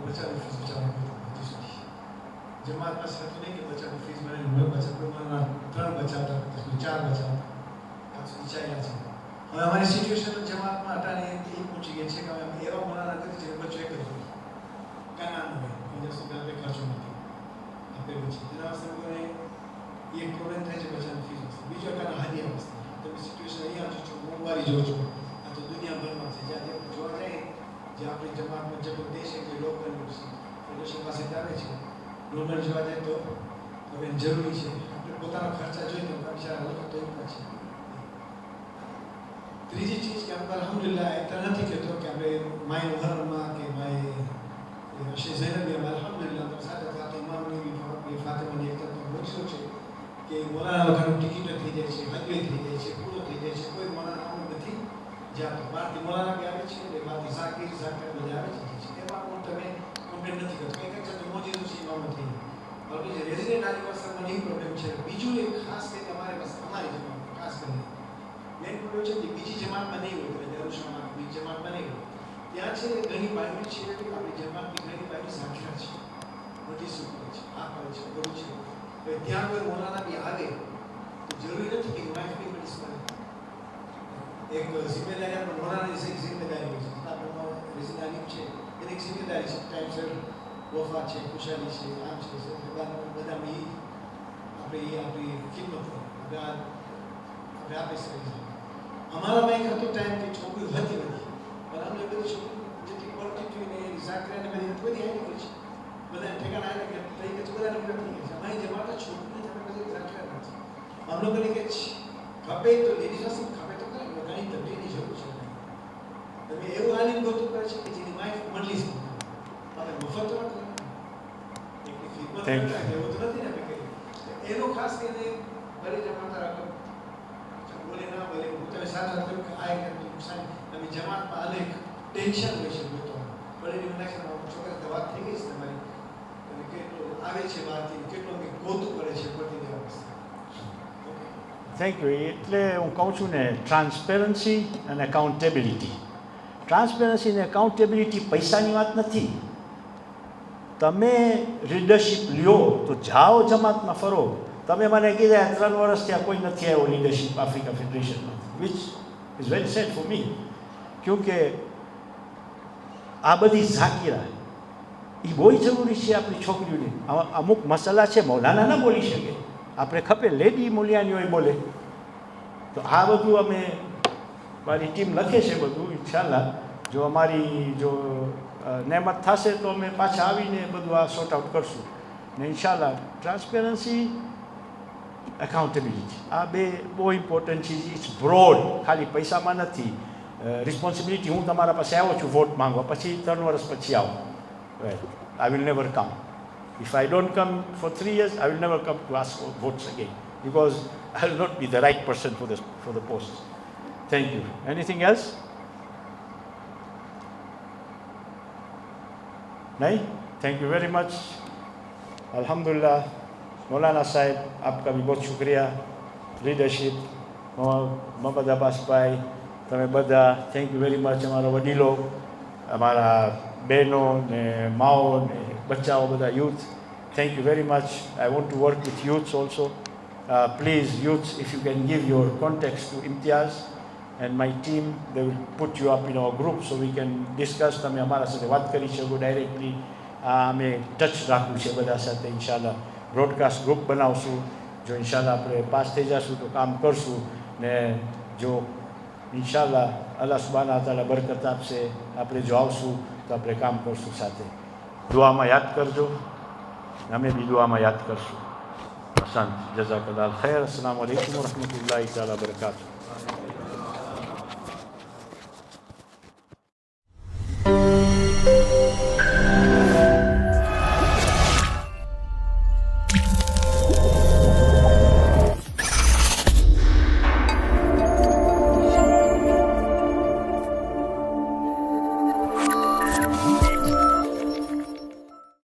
બચાવની ફીસ બચાવવા હજી સુધી જમાત પાસે હતું નહીં કે બચાવની ફીસ બનાવીને મેં બચાવ 3 બચાવતા 4 બચાવતા આજ સુધી ચાલ્યા છે. હવે અમારી સિચ્યુએશન જમાતમાં અટાણે એ પહોંચી ગઈ છે કે અમે એવા મનાના કરી છે બચ્ચો એક જ હોય કાના હોય બીજા શું આપણે ખર્ચો નથી આપેલું છે. એના વાસ્તે લોકોને એક પ્રોબ્લેમ થાય છે બચાવની ફીસ વસ્તુ, બીજો કાના હાદિયા વસ્તુ. તમે સિચ્યુએશન અહીંયા છો, મોંઘવારી જો છો, આ તો દુનિયાભરમાં છે. જ્યાં જોવા જાય જે આપણી જમાતમાં જે દેશ છે કે લોકલ ફેડરેશન પાસે આવે છે, ડોનર જોવા જાય તો હવે જરૂરી છે આપણે પોતાના ખર્ચા જોઈએ તો બિચારા લોકો તો એમના છે. ત્રીજી ચીજ કે આપણે અલ્હમ્દુલિલ્લાહ એટલા નથી કહેતો કે આપણે માય ઉદાહરણમાં કે માય શેઝેનબી અલ્હમ્દુલિલ્લાહ તો સાથે સાથે ઇમામની બી ફાતિમાની એક તરફ મોકલ્યો છે, કે મોલાના વખાણની ટિકિટો થઈ જાય છે, હદવે થઈ જાય છે, પૂરો થઈ જાય છે, કોઈ મોલાના આવું નથી જ્યાં બહારથી મોલાના બી આવે છે એટલે બહારથી ઝાકીર બધા આવે છે એમાં પણ તમે કમ્પ્લેન નથી કરતો એક જ મોજી છે એમાં નથી હવે જે રેઝિડેન્ટ આદિવાસીમાં નહીં પ્રોબ્લેમ છે. બીજું એક ખાસ કરીને અમારી પાસે અમારી જમાત ખાસ કરીને મેઇન પ્રોબ્લેમ છે કે બીજી જમાતમાં નહીં હોય એટલે દરુશામાં બીજી જમાતમાં નહીં હોય ત્યાં છે ઘણી બાઈઓ છે આપણી જમાતની ઘણી બાઈઓ સાક્ષર છે, મોટી સુખી છે, આ કરે છે, બધું છે. હવે ત્યાં કોઈ મોલાના બી આવે તો જરૂરી નથી કે વાઇફ બી મળી શકે. એક જિમ્મેદારી આપણે મોલાની જિમ્મેદારી હોય છે, આપણો રેઝિડેન્ટ છે એની એક જિમ્મેદારી છે ટાઈમસર વફા છે, ખુશાલી છે, આમ છે બધા બી આપણી કિંમત આપણે આપી શકીએ છીએ. અમારામાં એક હતો ટાઈમ કે છોકરીઓ હતી બધી પણ અમને બધી છોકરી જેટલી પડતી ને ઝાકરાને બધી આવી ગઈ છે બધા ઠેકાણા આવે કે થઈ ગઈ બધા નીકળી થઈ ગઈ છે. અમારી જમાતા છોકરીને તમે બધી ઝાકરા નથી અમ લોકોને કે ખપે તો લેડીઝ હશે ખપે તો કરે ઘણી તકલીફની જરૂર છે. તમે એવું આનંદ ગોતું કરે છે કે જેની વાઈફ મળલી છે આપણે મફત તો નથી એવું તો નથી ને એનો ખાસ કરીને ભલે જમાતા રાખો બોલે ના બોલે તમે સાથ કહ્યું કે આ એક નુકસાન તમે જમાતમાં અનેક ટેન્શન હોય છે ગોતો ભલે મને છોકરા વાત થઈ ગઈ છે તમારી અને કેટલો આવે છે બહારથી કેટલો ગોતું કરે છે પડતી દેવા. Thank you. એટલે હું કહું છું ને ટ્રાન્સપેરન્સી અને એકાઉન્ટેબિલિટી. ટ્રાન્સપેરન્સી અને એકાઉન્ટેબિલિટી પૈસાની વાત નથી. તમે લીડરશિપ લ્યો તો જાઓ જમાતમાં ફરો. તમે મને કીધા 3 વર્ષ ત્યાં કોઈ નથી આવ્યો લીડરશિપ આફ્રિકા ફેડરેશનમાં, which is very sad for me. ક્યોંકિ આ બધી ઝાકીરા એ બહુ જરૂરી છે આપણી છોકરીઓને. અમુક મસાલા છે મૌલાના ના બોલી શકે, આપણે ખપે લેડી મૂલ્યાની હોય બોલે. તો આ બધું અમે મારી ટીમ લખે છે બધું. ઇન્શાલ્લાહ જો અમારી જો નહેમત થશે તો અમે પાછા આવીને બધું આ સોર્ટ આઉટ કરશું ને ઇન્શાલ્લાહ. ટ્રાન્સપેરન્સી, એકાઉન્ટેબિલિટી આ બે બહુ ઇમ્પોર્ટન્ટ છે. ઇટ્સ બ્રોડ, ખાલી પૈસામાં નથી. રિસ્પોન્સિબિલિટી હું તમારા પાસે આવ્યો છું વોટ માંગવા, પછી 3 વર્ષ પછી આવું, I will never come. If I don't come for 3 years, I will never come to ask for votes again because I will not be the right person for the post. Thank you. Anything else? नहीं? Thank you very much. Alhamdulillah. मौलाना साहब आपका भी बहुत शुक्रिया. लीडरशिप मोहम्मद अब्बास भाई તમે બધા થેન્ક યુ વેરી મચ. અમારા વડીલો, અમારા બહેનો ને માઓ ને બચ્ચાઓ બધા youth, thank you very much. I want to work with youths also. Please youths, if you can give your contacts to Imtiaz and my team, they will put you up in our group so we can discuss. તમે અમારા સાથે વાત કરી શકો ડાયરેક્ટલી. અમે ટચ રાખવું છે બધા સાથે. ઇન્શાલ્લાહ બ્રોડકાસ્ટ ગ્રુપ બનાવશું. જો ઇન્શાલ્લાહ આપણે પાસ થઈ જશું તો કામ કરશું ને જો ઇન્શાલ્લાહ અલ્લાહ સુબ્હાનહુ તઆલા બરકત આપશે, આપણે જો આવશું તો આપણે કામ કરશું સાથે. દુઆમાં યાદ કરજો, અમે બી દુઆમાં યાદ કરશું. અસંત જઝાકલ્લાહ ખૈર. અસ્સલામુ અલૈકુમ વરહમતુલ્લાહિ તઆલા બરકાતુહુ.